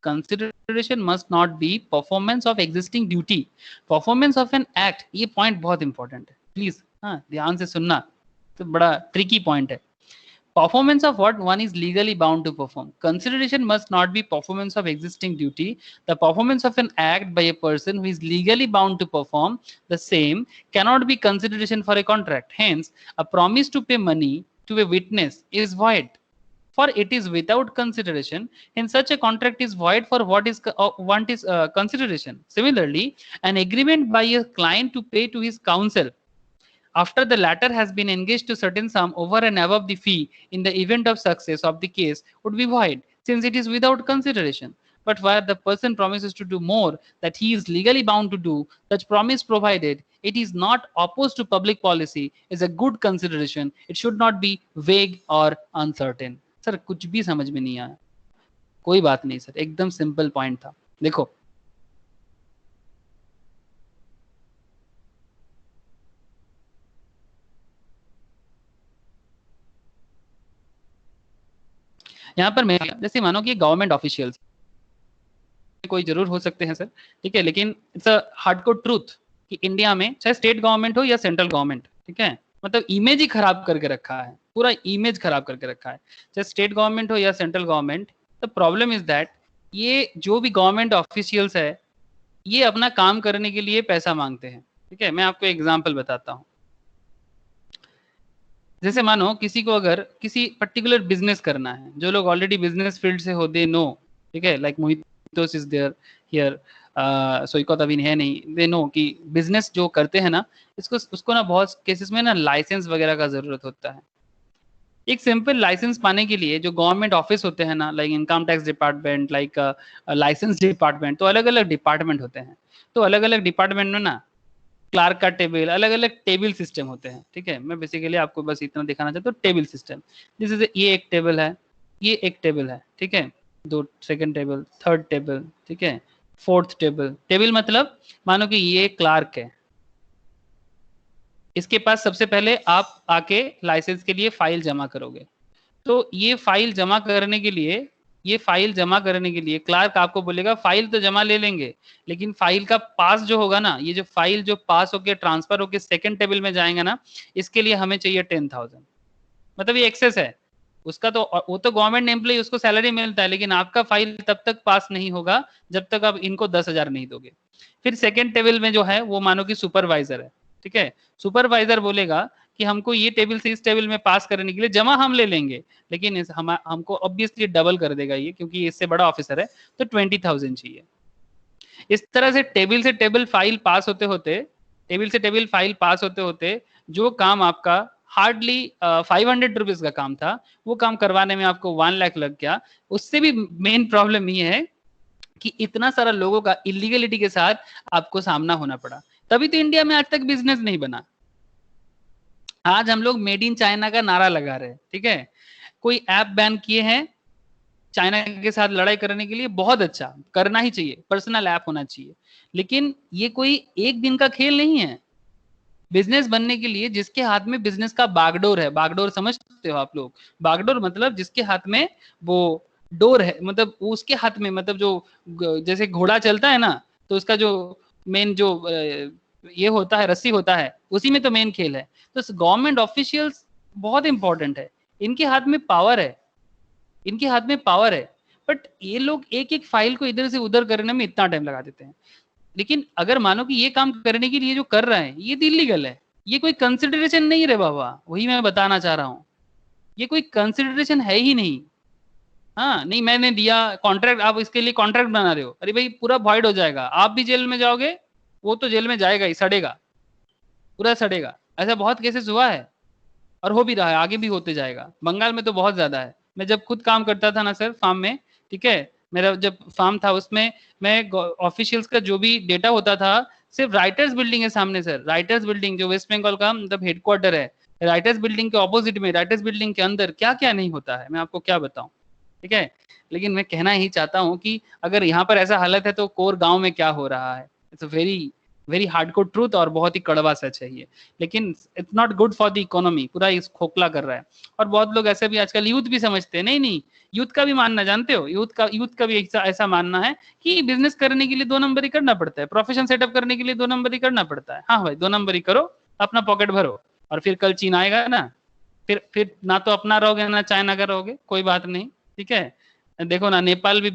consideration must not be performance of existing duty, performance of an act. ये पॉइंट बहुत इंपॉर्टेंट है, प्लीज हाँ ध्यान से सुनना, तो बड़ा ट्रिकी पॉइंट है। Performance of what one is legally bound to perform. Consideration must not be performance of existing duty. The performance of an act by a person who is legally bound to perform the same cannot be consideration for a contract. Hence, a promise to pay money to a witness is void, for it is without consideration. Hence, such a contract is void for what is consideration. Similarly, an agreement by a client to pay to his counsel after the latter has been engaged to certain sum over and above the fee in the event of success of the case would be void, since it is without consideration. But where the person promises to do more that he is legally bound to do, such promise, provided it is not opposed to public policy, is a good consideration. It should not be vague or uncertain. Sir कुछ भी समझ में नहीं आया? कोई बात नहीं sir, एकदम सिंपल पॉइंट था। देखो यहाँ पर मैं जैसे मानो कि गवर्नमेंट ऑफिशियल्स कोई जरूर हो सकते हैं सर, ठीक है, लेकिन इट्स अ हार्डकोर ट्रूथ कि इंडिया में चाहे स्टेट गवर्नमेंट हो या सेंट्रल गवर्नमेंट, ठीक है, मतलब इमेज ही खराब करके रखा है, पूरा इमेज खराब करके रखा है, चाहे स्टेट गवर्नमेंट हो या central government. The problem is that ये जो भी गवर्नमेंट ऑफिशियल्स है, ये अपना काम करने के लिए पैसा मांगते हैं, ठीक है। मैं आपको एग्जाम्पल बताता हूँ। जैसे मानो किसी को अगर किसी पर्टिकुलर बिजनेस करना है, जो लोग ऑलरेडी बिजनेस फील्ड से हो दे नो, ठीक है, लाइक मोहितोस इज देयर हियर, सोइको अभी है नहीं, दे नो कि बिजनेस जो करते हैं ना, इसको उसको ना बहुत केसेस में ना लाइसेंस वगैरह का जरूरत होता है। एक सिंपल लाइसेंस पाने के लिए जो गवर्नमेंट ऑफिस होते हैं ना, like income tax department, like licence department, तो अलग अलग डिपार्टमेंट होते हैं। तो अलग अलग डिपार्टमेंट में ना क्लार्क का टेबल, अलग अलग टेबल सिस्टम होते हैं, ठीक है। मैं बेसिकली आपको बस इतना दिखाना चाहता हूँ, टेबल सिस्टम। दिस इज ये एक टेबल है, ये एक टेबल है, ठीक है, दो सेकंड टेबल, थर्ड टेबल, ठीक है, फोर्थ टेबल। टेबल मतलब मानो कि ये क्लार्क है, इसके पास सबसे पहले आप आके लाइसेंस के लिए फाइल जमा करोगे। तो ये फाइल जमा करने के लिए, ये फाइल जमा करने के लिए क्लार्क आपको बोलेगा फाइल तो जमा ले लेंगे, लेकिन फाइल का पास जो होगा ना, ये जो फाइल जो पास होके ट्रांसफर होके सेकंड टेबल में जाएगा ना, इसके लिए हमें चाहिए 10,000। मतलब ये एक्सेस है उसका, तो वो तो गवर्नमेंट एम्प्लॉय, उसको सैलरी मिलता है, लेकिन आपका फाइल तब तक पास नहीं होगा जब तक आप इनको 10,000 नहीं दोगे। फिर सेकंड टेबल में जो है वो मानो कि सुपरवाइजर है, ठीक है। सुपरवाइजर बोलेगा कि हमको ये टेबल से इस टेबल में पास करने के लिए जमा हम ले लेंगे, लेकिन हमको ऑब्वियसली डबल कर देगा ये, क्योंकि इससे बड़ा ऑफिसर है, तो 20,000 चाहिए। इस तरह से टेबल फाइल पास होते होते, टेबल से टेबल फाइल पास होते होते जो काम आपका हार्डली 500 रुपीज का काम था, वो काम करवाने में आपको 1 लाख लग गया। उससे भी मेन प्रॉब्लम ये है कि इतना सारा लोगों का इलीगलिटी के साथ आपको सामना होना पड़ा, तभी तो इंडिया में आज तक बिजनेस नहीं बना। आज हम लोग मेड इन चाइना का नारा लगा रहे हैं, ठीक है। कोई ऐप बैन किए हैं चाइना के साथ लड़ाई करने के लिए, बहुत अच्छा, करना ही चाहिए, पर्सनल ऐप होना चाहिए, लेकिन ये कोई एक दिन का खेल नहीं है। बिजनेस बनने के लिए जिसके हाथ में बिजनेस का बागडोर है, बागडोर समझते हो आप लोग? बागडोर मतलब जिसके हाथ में वो डोर है, मतलब उसके हाथ में, मतलब जो जैसे घोड़ा चलता है ना, तो उसका जो मेन जो ये होता है, रस्सी होता है, उसी में तो मेन खेल है। तो गवर्नमेंट ऑफिशियल्स बहुत इंपॉर्टेंट है, इनके हाथ में पावर है, इनके हाथ में पावर है, बट ये लोग एक एक फाइल को इधर से उधर करने में इतना टाइम लगा देते हैं। लेकिन अगर मानो कि ये काम करने के लिए जो कर रहे हैं ये इलीगल है, ये कोई कंसिडरेशन नहीं रे बाबा, वही मैं बताना चाह रहा हूँ, ये कोई कंसिडरेशन है ही नहीं। हाँ, नहीं मैंने दिया कॉन्ट्रैक्ट, आप इसके लिए कॉन्ट्रैक्ट बना रहे हो, अरे भाई पूरा भॉइड हो जाएगा, आप भी जेल में जाओगे, वो तो जेल में जाएगा ही, सड़ेगा, पूरा सड़ेगा। ऐसा बहुत केसेस हुआ है और हो भी रहा है, आगे भी होते जाएगा। बंगाल में तो बहुत ज्यादा है। मैं जब खुद काम करता था ना सर फार्म में, ठीक है, मेरा जब फार्म था उसमें मैं ऑफिशियल्स का जो भी डेटा होता था, सिर्फ राइटर्स बिल्डिंग है सामने सर, राइटर्स बिल्डिंग जो वेस्ट बंगाल का मतलब हेडक्वार्टर है, राइटर्स बिल्डिंग के ऑपोजिट में, राइटर्स बिल्डिंग के अंदर क्या क्या नहीं होता है, मैं आपको क्या बताऊं, ठीक है। लेकिन मैं कहना ही चाहता हूँ कि अगर यहाँ पर ऐसा हालत है तो कोर गांव में क्या हो रहा है, it's very very hardcore truth और बहुत ही कड़वा सच है ये। लेकिन it's not good for the economy, पूरा इस खोखला कर रहा है। और बहुत लोग ऐसे भी आजकल यूथ भी समझते हैं, नहीं नहीं, यूथ का भी मानना जानते हो, यूथ का भी ऐसा मानना है कि बिजनेस करने के लिए 2 नंबर ही करना पड़ता है, प्रोफेशन सेटअप करने के लिए 2 नंबर ही करना पड़ता है। हाँ भाई 2 नंबर ही करो, अपना पॉकेट भरो, और फिर कल चीन आएगा ना, फिर ना तो अपना रहोगे ना चाइना का रहोगे, कोई बात नहीं, ठीक है। देखो ना नेपाल भी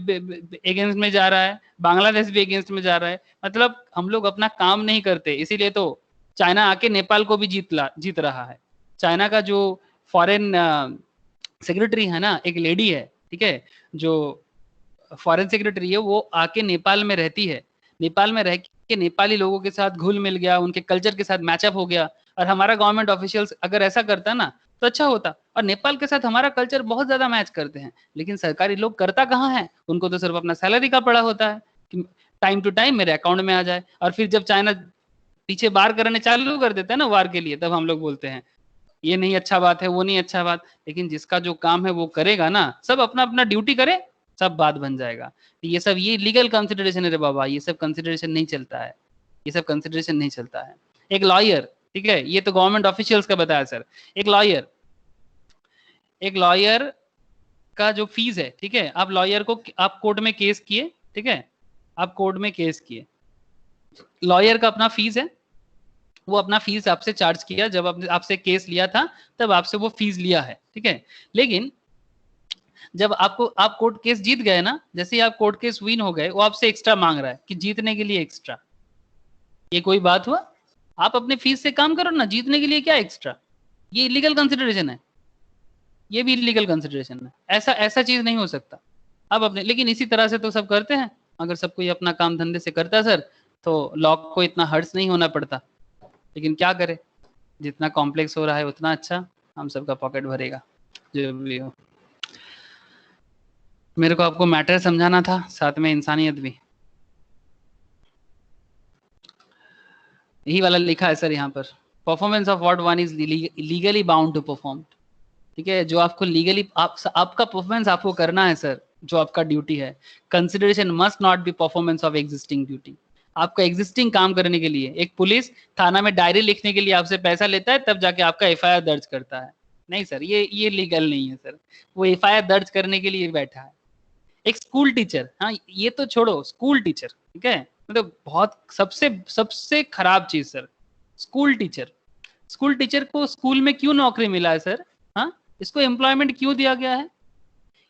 अगेंस्ट में जा रहा है, बांग्लादेश भी अगेंस्ट में जा रहा है, मतलब हम लोग अपना काम नहीं करते, इसीलिए तो चाइना आके नेपाल को भी जीत रहा है। चाइना का जो फॉरेन सेक्रेटरी है ना, एक लेडी है, ठीक है, जो फॉरेन सेक्रेटरी है, वो आके नेपाल में रहती है, नेपाल में रह के नेपाली लोगों के साथ घुल मिल गया, उनके कल्चर के साथ मैचअप हो गया। और हमारा गवर्नमेंट ऑफिशियल्स अगर ऐसा करता ना तो अच्छा होता, और नेपाल के साथ हमारा कल्चर बहुत ज्यादा मैच करते हैं, लेकिन सरकारी लोग करता कहाँ है, उनको तो सिर्फ अपना सैलरी का पड़ा होता है कि टाइम टू टाइम मेरे अकाउंट में आ जाए। और फिर जब चाइना पीछे बार करने चालू कर देता है ना वार के लिए, तब हम लोग बोलते हैं ये नहीं अच्छा बात है, वो नहीं अच्छा बात। लेकिन जिसका जो काम है वो करेगा ना, सब अपना अपना ड्यूटी करे, सब बात बन जाएगा। ये सब ये लीगल कंसिडरेशन है रे बाबा, ये सब कंसिडरेशन नहीं चलता है, ये सब कंसिडरेशन नहीं चलता है। एक लॉयर, ठीक है, ये तो गवर्नमेंट ऑफिशियल्स का बताया सर, एक लॉयर का जो फीस है, ठीक है, आप लॉयर को, आप कोर्ट में केस किए, ठीक है, आप कोर्ट में केस किए, लॉयर का अपना फीस है, वो अपना फीस आपसे चार्ज किया, जब आपसे केस लिया था तब आपसे वो फीस लिया है, ठीक है। लेकिन जब आप कोर्ट केस जीत गए ना, जैसे ही आप कोर्ट केस विन हो गए, वो आपसे एक्स्ट्रा मांग रहा है कि जीतने के लिए एक्स्ट्रा। ये कोई बात हुआ? आप अपने फीस से काम करो ना, जीतने के लिए क्या एक्स्ट्रा? ये इलीगल कंसिडरेशन है, ये भी इलीगल कंसिडरेशन है, ऐसा ऐसा चीज नहीं हो सकता। अब अपने, लेकिन इसी तरह से तो सब करते हैं, अगर सब कोई अपना काम धंधे से करता सर तो लॉ को इतना हर्ट्स नहीं होना पड़ता। लेकिन क्या करे, जितना कॉम्प्लेक्स हो रहा है उतना अच्छा, हम सबका पॉकेट भरेगा, जो भी हो। मेरे को आपको मैटर समझाना था, साथ में इंसानियत भी। यही वाला लिखा है सर यहाँ पर, performance of what one is legally bound to perform. ठीक है, जो आपको लीगली आपका परफॉर्मेंस आपको करना है सर, जो आपका ड्यूटी है। Consideration must not be performance of existing duty. आपका एग्जिस्टिंग काम करने के लिए एक पुलिस थाना में डायरी लिखने के लिए आपसे पैसा लेता है, तब जाके आपका एफआईआर दर्ज करता है। नहीं सर, ये लीगल नहीं है सर, वो एफआईआर दर्ज करने के लिए बैठा है। एक स्कूल टीचर, हाँ ये तो छोड़ो, स्कूल टीचर, ठीक है, मतलब बहुत सबसे सबसे खराब चीज sir, school teacher. School teacher को स्कूल में क्यों नौकरी मिला है सर? हाँ, इसको एम्प्लॉयमेंट क्यों दिया गया है?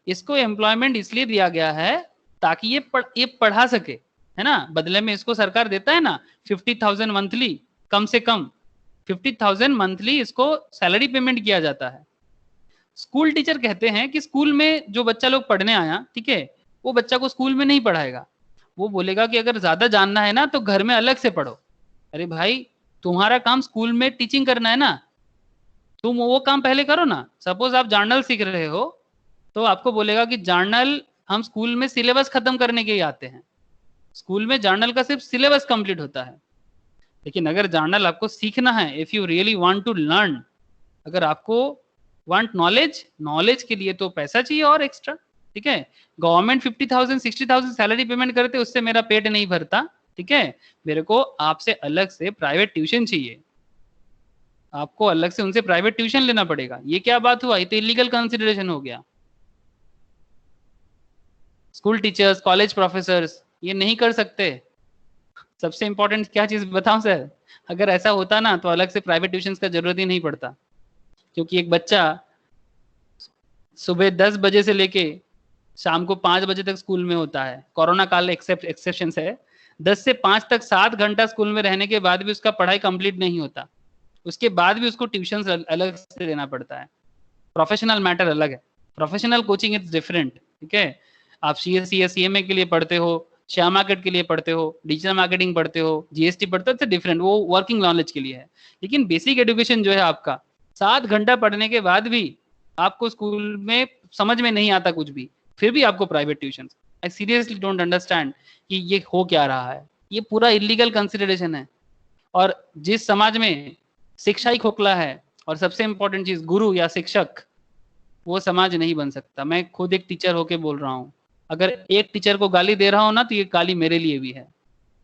इसको एम्प्लॉयमेंट इसलिए दिया गया है ताकि ये पढ़ा सके, है ना। बदले में इसको सरकार देता है ना 50,000 मंथली, कम से कम 50,000 मंथली इसको सैलरी पेमेंट किया जाता है। स्कूल टीचर कहते हैं कि स्कूल में जो बच्चा लोग पढ़ने आया, ठीक है, वो बच्चा को स्कूल में नहीं पढ़ाएगा। वो बोलेगा कि अगर ज्यादा जानना है ना तो घर में अलग से पढ़ो। अरे भाई, तुम्हारा काम स्कूल में टीचिंग करना है ना, तुम वो काम पहले करो ना। सपोज आप जर्नल सीख रहे हो, तो आपको बोलेगा कि जर्नल हम स्कूल में सिलेबस खत्म करने के ही आते हैं। स्कूल में जर्नल का सिर्फ सिलेबस कंप्लीट होता है, लेकिन अगर जर्नल आपको सीखना है, if you really want to learn, अगर आपको वांट नॉलेज, नॉलेज के लिए तो पैसा चाहिए और एक्स्ट्रा। ठीक है, गवर्नमेंट 50,000 60,000 सैलरी पेमेंट करते, उससे मेरा पेट नहीं भरता। ठीक है, मेरे को आपसे अलग से प्राइवेट ट्यूशन चाहिए, आपको अलग से उनसे प्राइवेट ट्यूशन लेना पड़ेगा। ये क्या बात हुआ? ये तो इलीगल कंसिडरेशन हो गया। स्कूल टीचर्स, कॉलेज प्रोफेसर्स ये नहीं कर सकते। सबसे इंपॉर्टेंट क्या चीज बताऊं सर, अगर ऐसा होता ना तो अलग से प्राइवेट ट्यूशन का जरूरत ही नहीं पड़ता, क्योंकि एक बच्चा सुबह 10 बजे से लेके शाम को 5 बजे तक स्कूल में होता है। कोरोना काल एक्सेप्शन है, 10 से 5 तक 7 घंटा स्कूल में रहने के बाद भी उसका पढ़ाई कंप्लीट नहीं होता, उसके बाद भी उसको ट्यूशन अलग से लेना पड़ता है। प्रोफेशनल मैटर अलग है, प्रोफेशनल कोचिंग इज डिफरेंट। ठीक है, आप सीएससी या सीएमए के लिए पढ़ते हो, शेयर मार्केट के लिए पढ़ते हो, डिजिटल मार्केटिंग पढ़ते हो, जीएसटी पढ़ते हो, डिफरेंट, वो वर्किंग नॉलेज के लिए है। लेकिन बेसिक एजुकेशन जो है आपका, 7 घंटा पढ़ने के बाद भी आपको स्कूल में समझ में नहीं आता कुछ भी, फिर भी आपको private tuition. I seriously don't understand कि ये हो क्या रहा है। ये पूरा इलीगल कंसिडरेशन है। और जिस समाज में शिक्षा ही खोखला है, और सबसे इंपॉर्टेंट चीज गुरु या शिक्षक, वो समाज नहीं बन सकता। मैं खुद एक टीचर होके बोल रहा हूँ, अगर एक टीचर को गाली दे रहा हूँ ना तो ये गाली मेरे लिए भी है।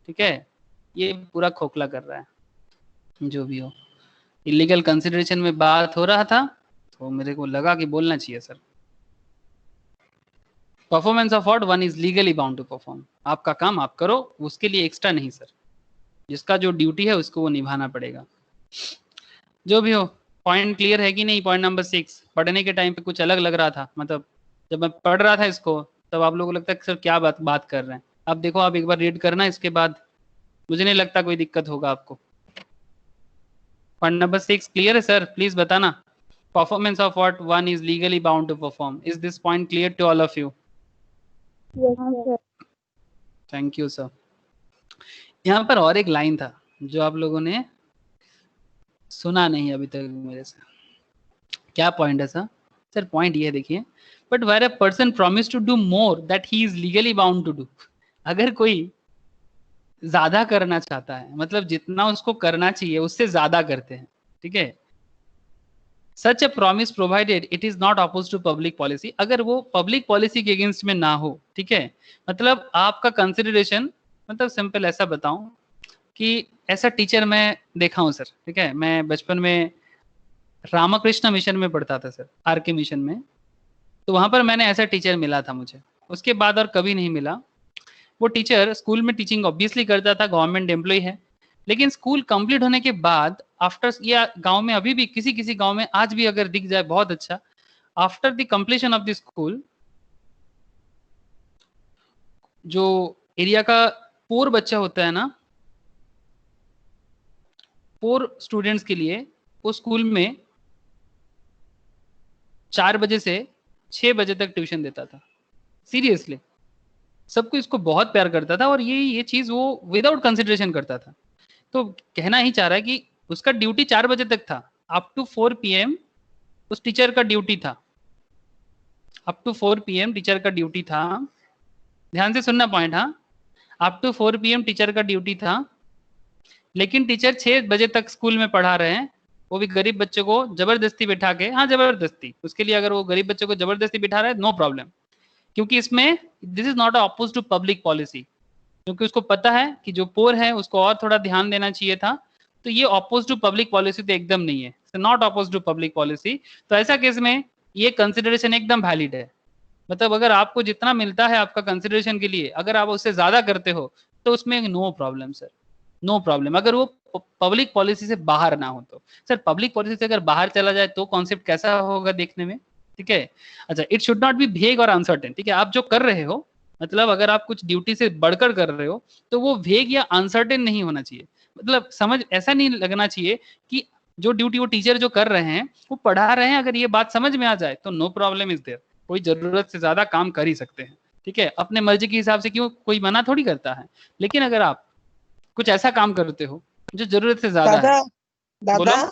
ठीक है, ये पूरा खोखला कर रहा है। जो भी हो, इलीगल कंसिडरेशन में बात हो रहा था तो मेरे को लगा कि बोलना चाहिए sir. Performance of what one is legally bound to perform. आपका काम आप करो, उसके लिए एक्स्ट्रा नहीं सर, जिसका जो ड्यूटी है उसको वो निभाना पड़ेगा। जो भी हो, पॉइंट क्लियर है कि नहीं? पॉइंट नंबर 6 पढ़ने के टाइम पे कुछ अलग लग रहा था, मतलब जब मैं पढ़ रहा था इसको तब आप लोगों को लगता है सर क्या बात कर रहे हैं। अब देखो, आप एक बार रीड करना, इसके बाद मुझे नहीं लगता कोई दिक्कत होगा आपको। पॉइंट नंबर 6 क्लियर है सर? प्लीज बताना। Performance of what one is legally bound to perform. Is this point clear to all of you? Thank you sir. यहाँ पर और एक लाइन था जो आप लोगों ने सुना नहीं अभी तक मेरे से। क्या पॉइंट है सर? सर पॉइंट ये देखिए, but where a person promise to do more that he is legally bound to do. अगर कोई ज्यादा करना चाहता है, मतलब जितना उसको करना चाहिए उससे ज्यादा करते हैं, ठीक है, such a promise provided it is not oppose to public policy, अगर वो पब्लिक पॉलिसी के अगेंस्ट में ना हो। ठीक है, मतलब आपका कंसिडरेशन, मतलब सिंपल ऐसा बताऊं कि ऐसा टीचर मैं देखा हूं सर। ठीक है, मैं बचपन में रामकृष्ण मिशन में पढ़ता था सर, आरके मिशन में, तो वहां पर मैंने ऐसा टीचर मिला था मुझे, उसके बाद और कभी नहीं मिला। वो टीचर स्कूल में टीचिंग ऑब्वियसली करता था, गवर्नमेंट एम्प्लॉय है, लेकिन स्कूल कंप्लीट होने के बाद आफ्टर, या गांव में अभी भी किसी किसी गांव में आज भी अगर दिख जाए बहुत अच्छा, after the completion of the school, जो एरिया का पोर बच्चा होता है ना, पोर स्टूडेंट्स के लिए वो स्कूल में 4 बजे से 6 बजे तक ट्यूशन देता था। सीरियसली, सबको इसको बहुत प्यार करता था, और ये चीज वो विदाउट कंसिडरेशन करता था। तो कहना ही चाह रहा है कि उसका ड्यूटी 4 बजे तक था, अप टू 4 PM उस टीचर का ड्यूटी था, अप टू 4 PM टीचर का ड्यूटी था। ध्यान से सुनना पॉइंट, हाँ, अप टू 4 PM टीचर का ड्यूटी था। लेकिन टीचर 6 बजे तक स्कूल में पढ़ा रहे हैं, वो भी गरीब बच्चे को जबरदस्ती बिठा के, हाँ जबरदस्ती, उसके लिए अगर वो गरीब बच्चे को जबरदस्ती बिठा रहा है, नो प्रॉब्लम, क्योंकि इसमें this is not oppose to public policy, क्योंकि उसको पता है कि जो पोर है उसको और थोड़ा ध्यान देना चाहिए था, तो ये अपोज टू पब्लिक पॉलिसी तो एकदम नहीं है, not oppose to public policy. तो ऐसा केस में ये कंसिडरेशन एकदम वैलिड है, मतलब अगर आपको जितना मिलता है आपका कंसिडरेशन के लिए, अगर आप उससे ज्यादा करते हो तो उसमें no problem sir, no problem, अगर वो पब्लिक पॉलिसी से बाहर ना हो तो। सर पब्लिक पॉलिसी से अगर बाहर चला जाए तो कॉन्सेप्ट कैसा होगा देखने में, ठीक है। अच्छा, it should not be vague और अनसर्टेन, ठीक है, आप जो कर रहे हो, मतलब अगर आप कुछ ड्यूटी से बढ़कर कर रहे हो तो वो भेग या अनसर्टेन नहीं होना चाहिए, मतलब समझ ऐसा नहीं लगना चाहिए कि जो ड्यूटी वो टीचर जो कर रहे हैं वो पढ़ा रहे हैं, अगर ये बात समझ में आ जाए तो नो प्रॉब्लम इज देयर, कोई जरूरत से ज्यादा काम कर ही सकते हैं, ठीक है, अपने मर्जी के हिसाब से, क्यों कोई मना थोड़ी करता है। लेकिन अगर आप कुछ ऐसा काम करते हो जो जरूरत से ज्यादा दादा है, बोलो दादा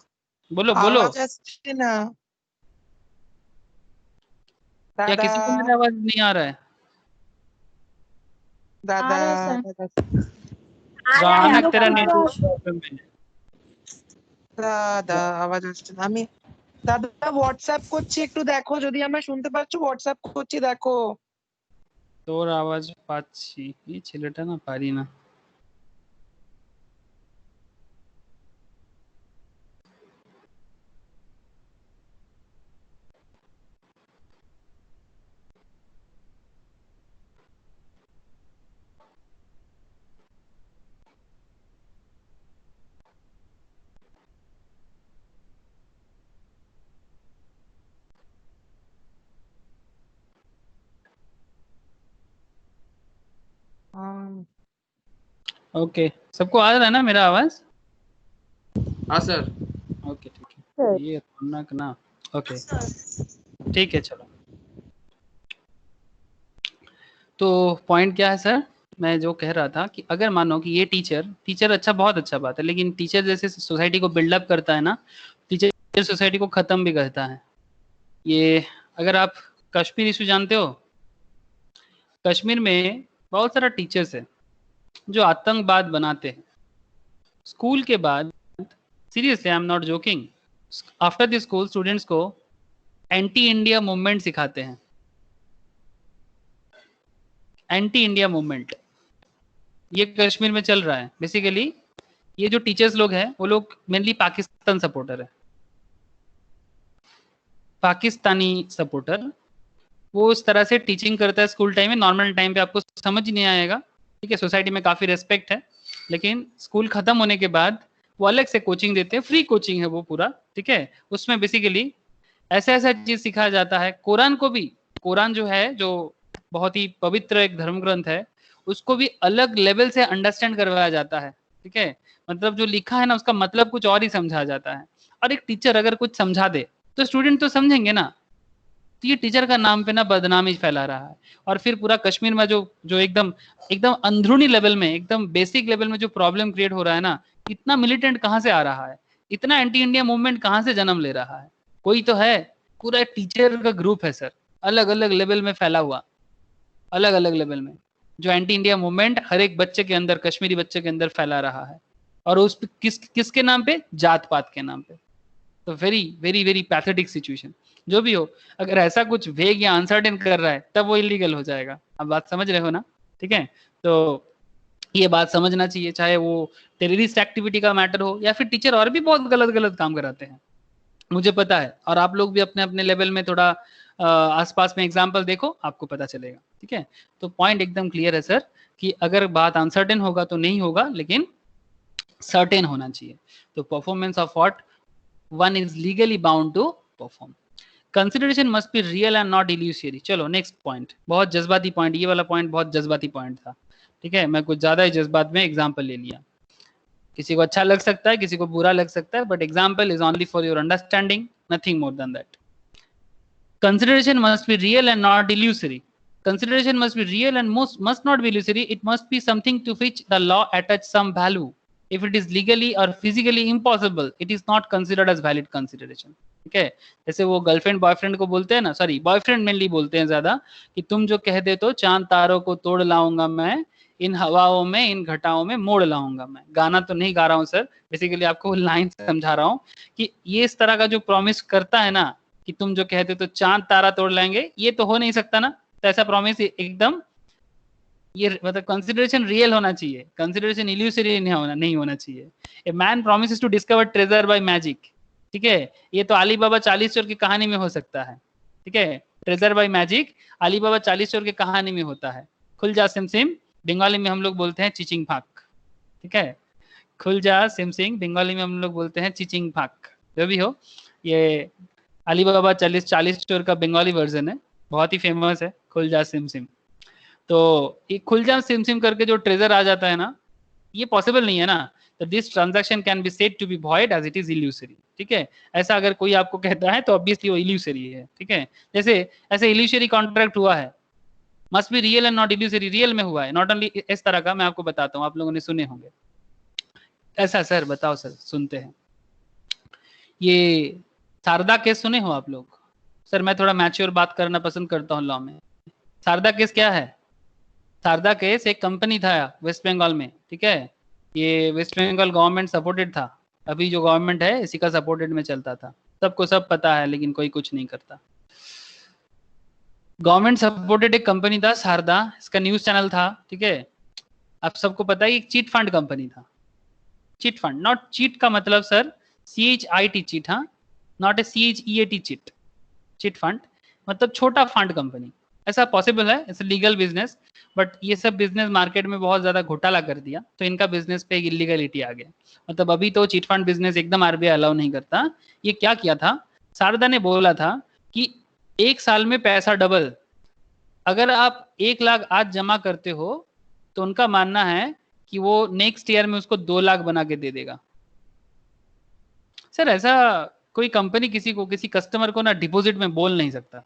बोलो बोलो, आवाज আসছে না क्या दादा किसी को मेरा आवाज नहीं आ रहा है? दादा आ रहा है दादा रानक तेरा हम लोग नेटवर्क को प्रॉब्लम है। দাদা আওয়াজ আসছে না আমি দাদা হোয়াটসঅ্যাপ করছি একটু দেখো যদি আমরা শুনতে পাচ্ছ হোয়াটসঅ্যাপ করছি দেখো তোর আওয়াজ পাচ্ছি, এই ছেলেটা না পারি না। ओके, सबको आ रहा है ना मेरा आवाज? हाँ सर। ओके ठीक है, सर ये रौनक ना, ओके ठीक है चलो। तो पॉइंट क्या है सर, मैं जो कह रहा था कि अगर मानो कि ये टीचर अच्छा, बहुत अच्छा बात है, लेकिन टीचर जैसे सोसाइटी को बिल्डअप करता है ना, टीचर सोसाइटी को खत्म भी करता है। ये अगर आप कश्मीर इशू जानते हो, कश्मीर में बहुत सारा टीचर्स है जो आतंकवाद बनाते हैं स्कूल के बाद, seriously I am not joking, after the school students को एंटी इंडिया मूवमेंट सिखाते हैं, एंटी इंडिया मूवमेंट, ये कश्मीर में चल रहा है बेसिकली। ये जो टीचर्स लोग हैं वो लोग मेनली पाकिस्तान सपोर्टर है, पाकिस्तानी सपोर्टर, वो उस तरह से टीचिंग करता है स्कूल टाइम में, नॉर्मल टाइम पे आपको समझ नहीं आएगा, ठीक है, सोसाइटी में काफी रेस्पेक्ट है, लेकिन स्कूल खत्म होने के बाद वो अलग से कोचिंग देते हैं, फ्री कोचिंग है वो पूरा, ठीक है, उसमें बेसिकली ऐसा ऐसा चीज सिखाया जाता है। कुरान को भी, कुरान जो है, जो बहुत ही पवित्र एक धर्म ग्रंथ है, उसको भी अलग लेवल से अंडरस्टैंड करवाया जाता है, ठीक है, मतलब जो लिखा है ना उसका मतलब कुछ और ही समझा जाता है। और एक टीचर अगर कुछ समझा दे तो स्टूडेंट तो समझेंगे ना, तो ये टीचर का नाम पे ना बदनामी फैला रहा है। और फिर पूरा कश्मीर में जो जो एकदम एकदम अंदरूनी लेवल में, एकदम बेसिक लेवल में जो प्रॉब्लम क्रिएट हो रहा है ना, इतना मिलिटेंट कहाँ से आ रहा है, इतना एंटी इंडिया मूवमेंट कहाँ से जन्म ले रहा है, कोई तो है, पूरा टीचर का ग्रुप है सर, अलग अलग लेवल में फैला हुआ, अलग अलग लेवल में, जो एंटी इंडिया मूवमेंट हर एक बच्चे के अंदर, कश्मीरी बच्चे के अंदर फैला रहा है, और उस किसके नाम पे, जात पात के नाम पे। तो very very very pathetic situation. जो भी हो, अगर ऐसा कुछ वेग या अनसर्टेन कर रहा है तब वो इलीगल हो जाएगा, अब बात समझ रहे हो ना, ठीक है। तो ये बात समझना चाहिए, चाहे वो टेररिस्ट एक्टिविटी का मैटर हो या फिर टीचर और भी बहुत गलत गलत काम कराते हैं, मुझे पता है, और आप लोग भी अपने अपने लेवल में थोड़ा आसपास में एग्जाम्पल देखो, आपको पता चलेगा, ठीक है। तो पॉइंट एकदम क्लियर है सर, कि अगर बात अनसर्टेन होगा तो नहीं होगा, लेकिन सर्टेन होना चाहिए। तो performance of what one is legally bound to perform. Consideration must be real and not illusory. चलो नेक्स्ट पॉइंट, बहुत जज्बाती पॉइंट, ये वाला पॉइंट बहुत जज्बाती पॉइंट था, ठीक है, मैं कुछ ज्यादा ही जज्बात में एग्जाम्पल ले लिया, किसी को अच्छा लग सकता है, किसी को बुरा लग सकता है, but example is only for your understanding, nothing more than that. Consideration must be real and not illusory. Consideration must be real and must not be illusory. It must be something to which the law attaches some value. If it is legally or physically impossible, it is not considered as valid consideration. ठीक है, जैसे वो girlfriend boyfriend को बोलते हैं ना, sorry boyfriend mainly बोलते हैं ज्यादा, कि तुम जो कह दे तो चांद तारों को तोड़ लाऊंगा मैं, इन हवाओं में, इन घटाओं में मोड़ लाऊंगा मैं। गाना तो नहीं गा रहा हूँ सर, बेसिकली आपको लाइन समझा रहा हूँ कि ये इस तरह का जो प्रॉमिस करता है ना कि तुम जो कहते हो तो चांद तारा तोड़ लाएंगे, ये तो हो नहीं सकता ना। तो ऐसा प्रॉमिस एकदम ये मतलब कंसिडरेशन रियल होना चाहिए, कंसिडरेशन इल्यूसरी नहीं होना चाहिए। A man promises to discover treasure by magic, ठीक है, ये तो अली बाबा 40 चोर की कहानी में हो सकता है, ठीक है। ट्रेजर बाय मैजिक अली बाबा 40 चोर की कहानी में होता है। खुल जा सिम सिम बंगाली में हम लोग बोलते हैं चिचिंग फाक, ठीक है। खुल जा सिम सिम बंगाली में हम लोग बोलते हैं चिचिंग फाक। जो भी हो, ये अली बाबा 40 चोर का बंगाली वर्जन है, बहुत ही फेमस है, खुल जा सिम सिम। तो ये खुल जा सिम सिम करके जो ट्रेजर आ जाता है ना, ये पॉसिबल नहीं है ना। तो this transaction can be said to be void as it is illusory, ठीक है। ऐसा अगर कोई आपको कहता है तो ऑब्वियसली वो इल्यूसरी है, ठीक है। जैसे ऐसे इल्यूसरी कॉन्ट्रैक्ट हुआ है, must be real and not illusory, real में हुआ है, नॉट ओनली इस तरह का। मैं आपको बताता हूँ, आप लोगों ने सुने होंगे ऐसा। सर बताओ सर, सुनते हैं। ये शारदा केस सुने हो आप लोग? सर मैं थोड़ा मैच्योर बात करना पसंद करता हूँ लॉ में। शारदा केस क्या है? शारदा केस एक कंपनी था वेस्ट बंगाल में, ठीक है। ये वेस्ट बंगाल गवर्नमेंट सपोर्टेड था, अभी जो गवर्नमेंट है इसी का सपोर्टेड में चलता था। सबको सब पता है लेकिन कोई कुछ नहीं करता। गवर्नमेंट सपोर्टेड एक कंपनी था शारदा, इसका न्यूज चैनल था, ठीक है। आप सबको पता है एक चीट फंड कंपनी था। चीट फंड, नॉट चीट का मतलब सर CHIT चीट, हाँ, not a CHEAT cheat. Chit fund मतलब छोटा फंड कंपनी। ऐसा पॉसिबल है, इट्स लीगल बिजनेस, बट ये सब बिजनेस मार्केट में बहुत ज्यादा घोटाला कर दिया तो इनका बिजनेस पे एक इलीगलिटी आ गया। मतलब अभी तो चिट फंड बिजनेस एकदम RBI अलाउ नहीं करता। ये क्या किया था, शारदा ने बोला था कि 1 साल में पैसा डबल, अगर आप 1 लाख आज जमा करते हो तो उनका मानना है कि वो नेक्स्ट ईयर में उसको 2 लाख बना के दे देगा। सर ऐसा कोई कंपनी किसी को, किसी कस्टमर को ना डिपॉजिट में बोल नहीं सकता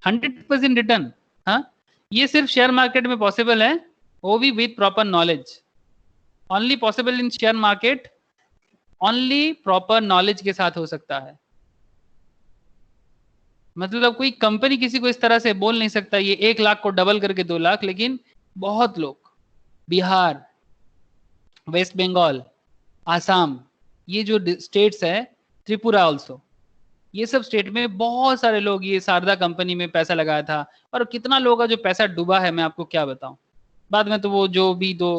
100% रिटर्न। हाँ, ये सिर्फ शेयर मार्केट में पॉसिबल है, वो भी with proper knowledge. Only possible in share market, only proper knowledge के साथ हो सकता है। मतलब कोई कंपनी किसी को इस तरह से बोल नहीं सकता ये 1 लाख को डबल करके 2 लाख, लेकिन बहुत लोग, बिहार, वेस्ट बंगाल, आसाम, ये जो स्टेट्स है, त्रिपुरा ऑल्सो, ये सब स्टेट में बहुत सारे लोग ये शारदा कंपनी में पैसा लगाया था। और कितना लोगों का जो पैसा डूबा है मैं आपको क्या बताऊं। बाद में तो वो जो भी दो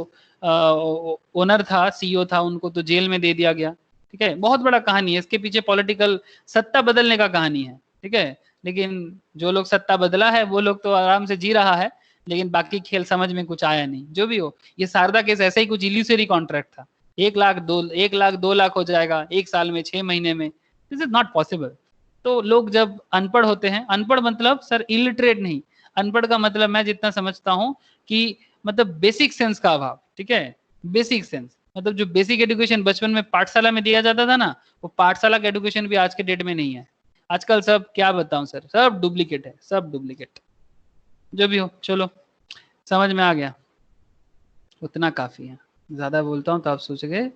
ओनर था, CEO था, उनको तो जेल में दे दिया गया, ठीक है। बहुत बड़ा कहानी है इसके पीछे, पॉलिटिकल सत्ता बदलने का कहानी है, ठीक है। लेकिन जो लोग सत्ता बदला है वो लोग तो आराम से जी रहा है, लेकिन बाकी खेल समझ में कुछ आया नहीं। जो भी हो, ये शारदा केस ऐसा ही कुछ इल्यूसरी कॉन्ट्रैक्ट था। 1 लाख 2 लाख हो जाएगा 1 साल में, 6 महीने में, दिस इज नॉट पॉसिबल। तो लोग जब अनपढ़ होते हैं, अनपढ़ मतलब सर इलिटरेट नहीं, अनपढ़ का मतलब मैं जितना समझता हूँ कि मतलब बेसिक सेंस का अभाव, ठीक है। बेसिक सेंस मतलब जो बेसिक एजुकेशन बचपन में पाठशाला में दिया जाता था ना, वो पाठशाला का एजुकेशन भी आज के डेट में नहीं है। आजकल सब क्या बताऊं सर, सब डुप्लीकेट है, सब डुप्लीकेट। जो भी हो, चलो समझ में आ गया, उतना काफी है। ज्यादा बोलता हूँ तो आप सोचोगे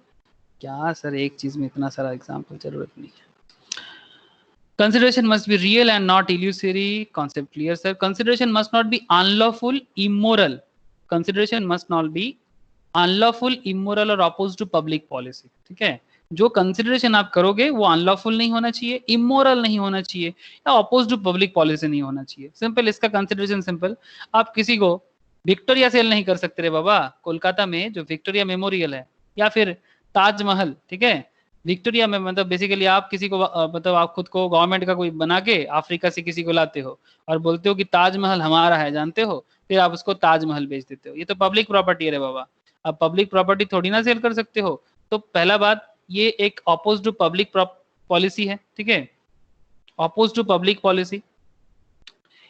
क्या सर एक चीज में इतना सारा एग्जाम्पल, जरूरत नहीं है। Consideration must be real and not illusory. Concept clear, sir. Consideration must not be unlawful, immoral. Consideration must not be unlawful, immoral और opposed to public policy. ठीक है, जो कंसिडरेशन आप करोगे वो अनलॉफुल नहीं होना चाहिए, इमोरल नहीं होना चाहिए, या अपोज टू पब्लिक पॉलिसी नहीं होना चाहिए। सिंपल, इसका कंसिडरेशन सिंपल। आप किसी को विक्टोरिया सेल नहीं कर सकते रे बाबा, कोलकाता में जो विक्टोरिया मेमोरियल है, या फिर ताजमहल, ठीक है। विक्टोरिया में मतलब बेसिकली आप किसी को मतलब आप खुद को गवर्नमेंट का कोई बना के अफ्रीका से किसी को लाते हो और बोलते हो कि ताजमहल हमारा है, जानते हो, फिर आप उसको ताजमहल बेच देते हो। ये तो पब्लिक प्रॉपर्टी है रे बाबा, आप पब्लिक प्रॉपर्टी थोड़ी ना सेल कर सकते हो। तो पहला बात, ये एक अपोज टू पब्लिक पॉलिसी है, ठीक है, oppose to public policy,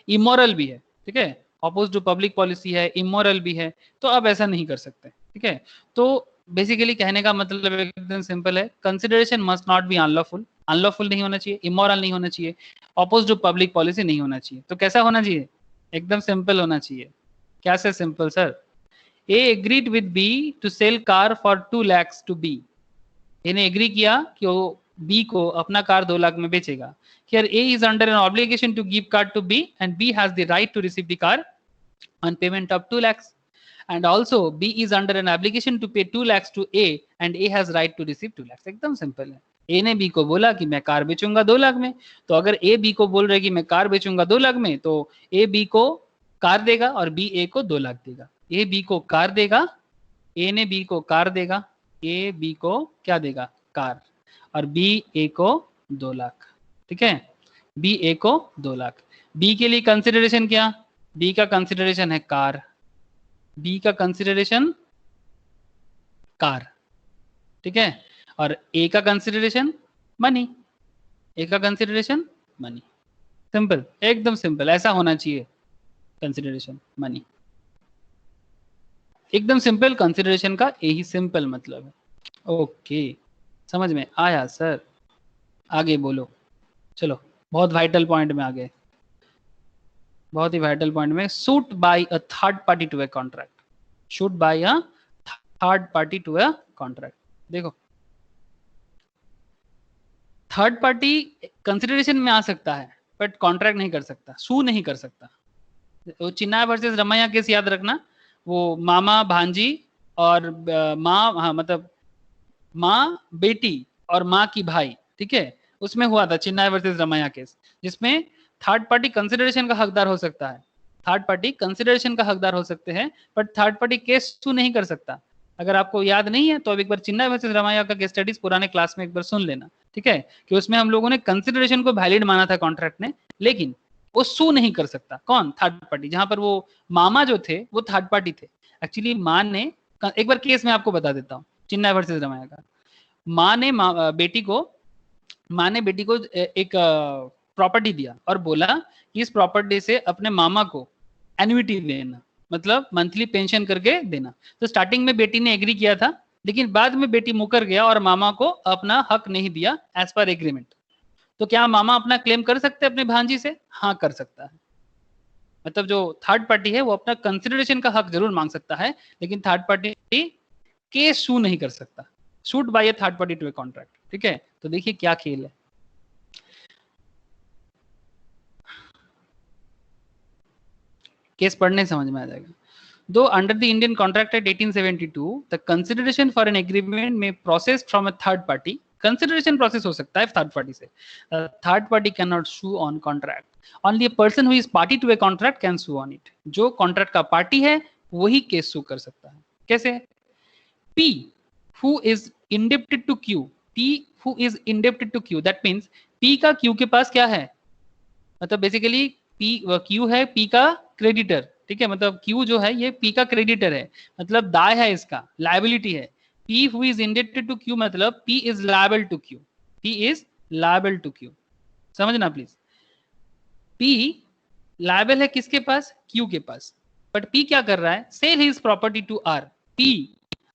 immoral भी है, ठीक है। अपोज टू पब्लिक पॉलिसी है, इमोरल भी है, तो आप ऐसा नहीं कर सकते, ठीक है। तो बेसिकली कहने का मतलब एकदम सिंपल है, consideration must not B unlawful, unlawful नहीं होना चाहिए, इमोरल नहीं होना चाहिए, अपोज टू पब्लिक पॉलिसी नहीं होना चाहिए। तो कैसा होना चाहिए? एकदम सिंपल होना चाहिए। क्या से simple sir? A agreed with B to sell car for 2 lakhs to B. A ने एग्री किया कि वो B को अपना कार 2 लाख में बेचेगा। Here A is under an obligation to give car to B and B has the right to receive the car on payment of 2 lakhs. and also B is under an obligation to pay 2 lakhs to A and A has right to receive 2 lakhs. एकदम simple है. A ने B को बोला कि मैं car बेचूंगा 2 lakh में, तो अगर A B को बोल रहे कि मैं कार बेचूंगा 2 लाख में, तो A B को कार देगा और B A को 2 लाख देगा. A B को कार देगा, A ने B को कार देगा, A B को क्या देगा? कार, और B A को 2 लाख. ठीक है, B A को 2 लाख. B के लिए कंसिडरेशन क्या? B का कंसिडरेशन है कार, B का कंसिडरेशन कार. ठीक है, और A का कंसिडरेशन मनी, A का कंसिडरेशन मनी. सिंपल, एकदम सिंपल, ऐसा होना चाहिए कंसिडरेशन मनी. एकदम सिंपल, कंसिडरेशन का यही सिंपल मतलब है. ओके, समझ में आया सर? आगे बोलो. चलो, बहुत वाइटल पॉइंट में आगे, बहुत ही वाइटल पॉइंट में. Suit by a third party to a contract. Suit by a third party to a contract. देखो, थर्ड पार्टी कंसिडरेशन में आ सकता है बट कॉन्ट्रैक्ट नहीं कर सकता, सू नहीं कर सकता. वो चिन्ना वर्सेस रमैया केस याद रखना, वो मामा भांजी और माँ, हाँ मतलब माँ बेटी और माँ की भाई, ठीक है, उसमें हुआ था चिन्ना वर्सेस रमैया केस, जिसमें थर्ड पार्टी कंसिडरेशन का हकदार हो सकता है. थर्ड पार्टी कंसिडरेशन का हकदार हो सकते हैं बट थर्ड पार्टी केस सू नहीं कर सकता. अगर आपको याद नहीं है तो अब एक बार चिन्ना वर्सेस रमैया का केस स्टडीज पुराने क्लास में एक बार सुन लेना. ठीक है, कि उसमें हम लोगों ने कंसिडरेशन को वैलिड माना था कॉन्ट्रैक्ट ने, लेकिन वो सू नहीं कर सकता. कौन? Third party. जहां पर वो मामा जो थे वो थर्ड पार्टी थे. एक्चुअली माँ ने, एक बार केस में आपको बता देता हूँ चिन्ना वर्सेस रमैया का. माँ ने बेटी को एक प्रॉपर्टी दिया और बोला कि इस प्रॉपर्टी से अपने मामा को एन्युटी देना, मतलब मंथली पेंशन करके देना. तो स्टार्टिंग में बेटी ने एग्री किया था, लेकिन बाद में बेटी मुकर गया और मामा को अपना हक नहीं दिया एज पर एग्रीमेंट. तो क्या मामा अपना क्लेम कर सकते हैं अपने भांजी से? हाँ, कर सकता है. मतलब जो थर्ड पार्टी है वो अपना कंसिडरेशन का हक जरूर मांग सकता है, लेकिन थर्ड पार्टी केस सू नहीं कर सकता. Suit by a third party to a contract. ठीक है, तो देखिए क्या खेल है. केस पढ़ने समझ में आ जाएगा. Though under the Indian contract act 1872 the consideration for an agreement may proceed from a third party. Consideration proceed हो सकता है थर्ड पार्टी से. Third party can not sue on contract. Only a person who is party to a contract can sue on it. जो contract का party है वही case सू कर सकता है. कैसे? P who is indebted to Q. P who is indebted to Q. That means P का Q के पास क्या है? मतलब बेसिकली Q है P का क्रेडिटर. ठीक है, मतलब Q जो है ये P का क्रेडिटर है, मतलब दाय है, इसका लायबिलिटी है. P who is indebted to Q मतलब P is liable to Q. P is liable to Q. समझना प्लीज. P लायबल है किसके पास? Q के पास. बट P क्या कर रहा है? Sell his property to R. P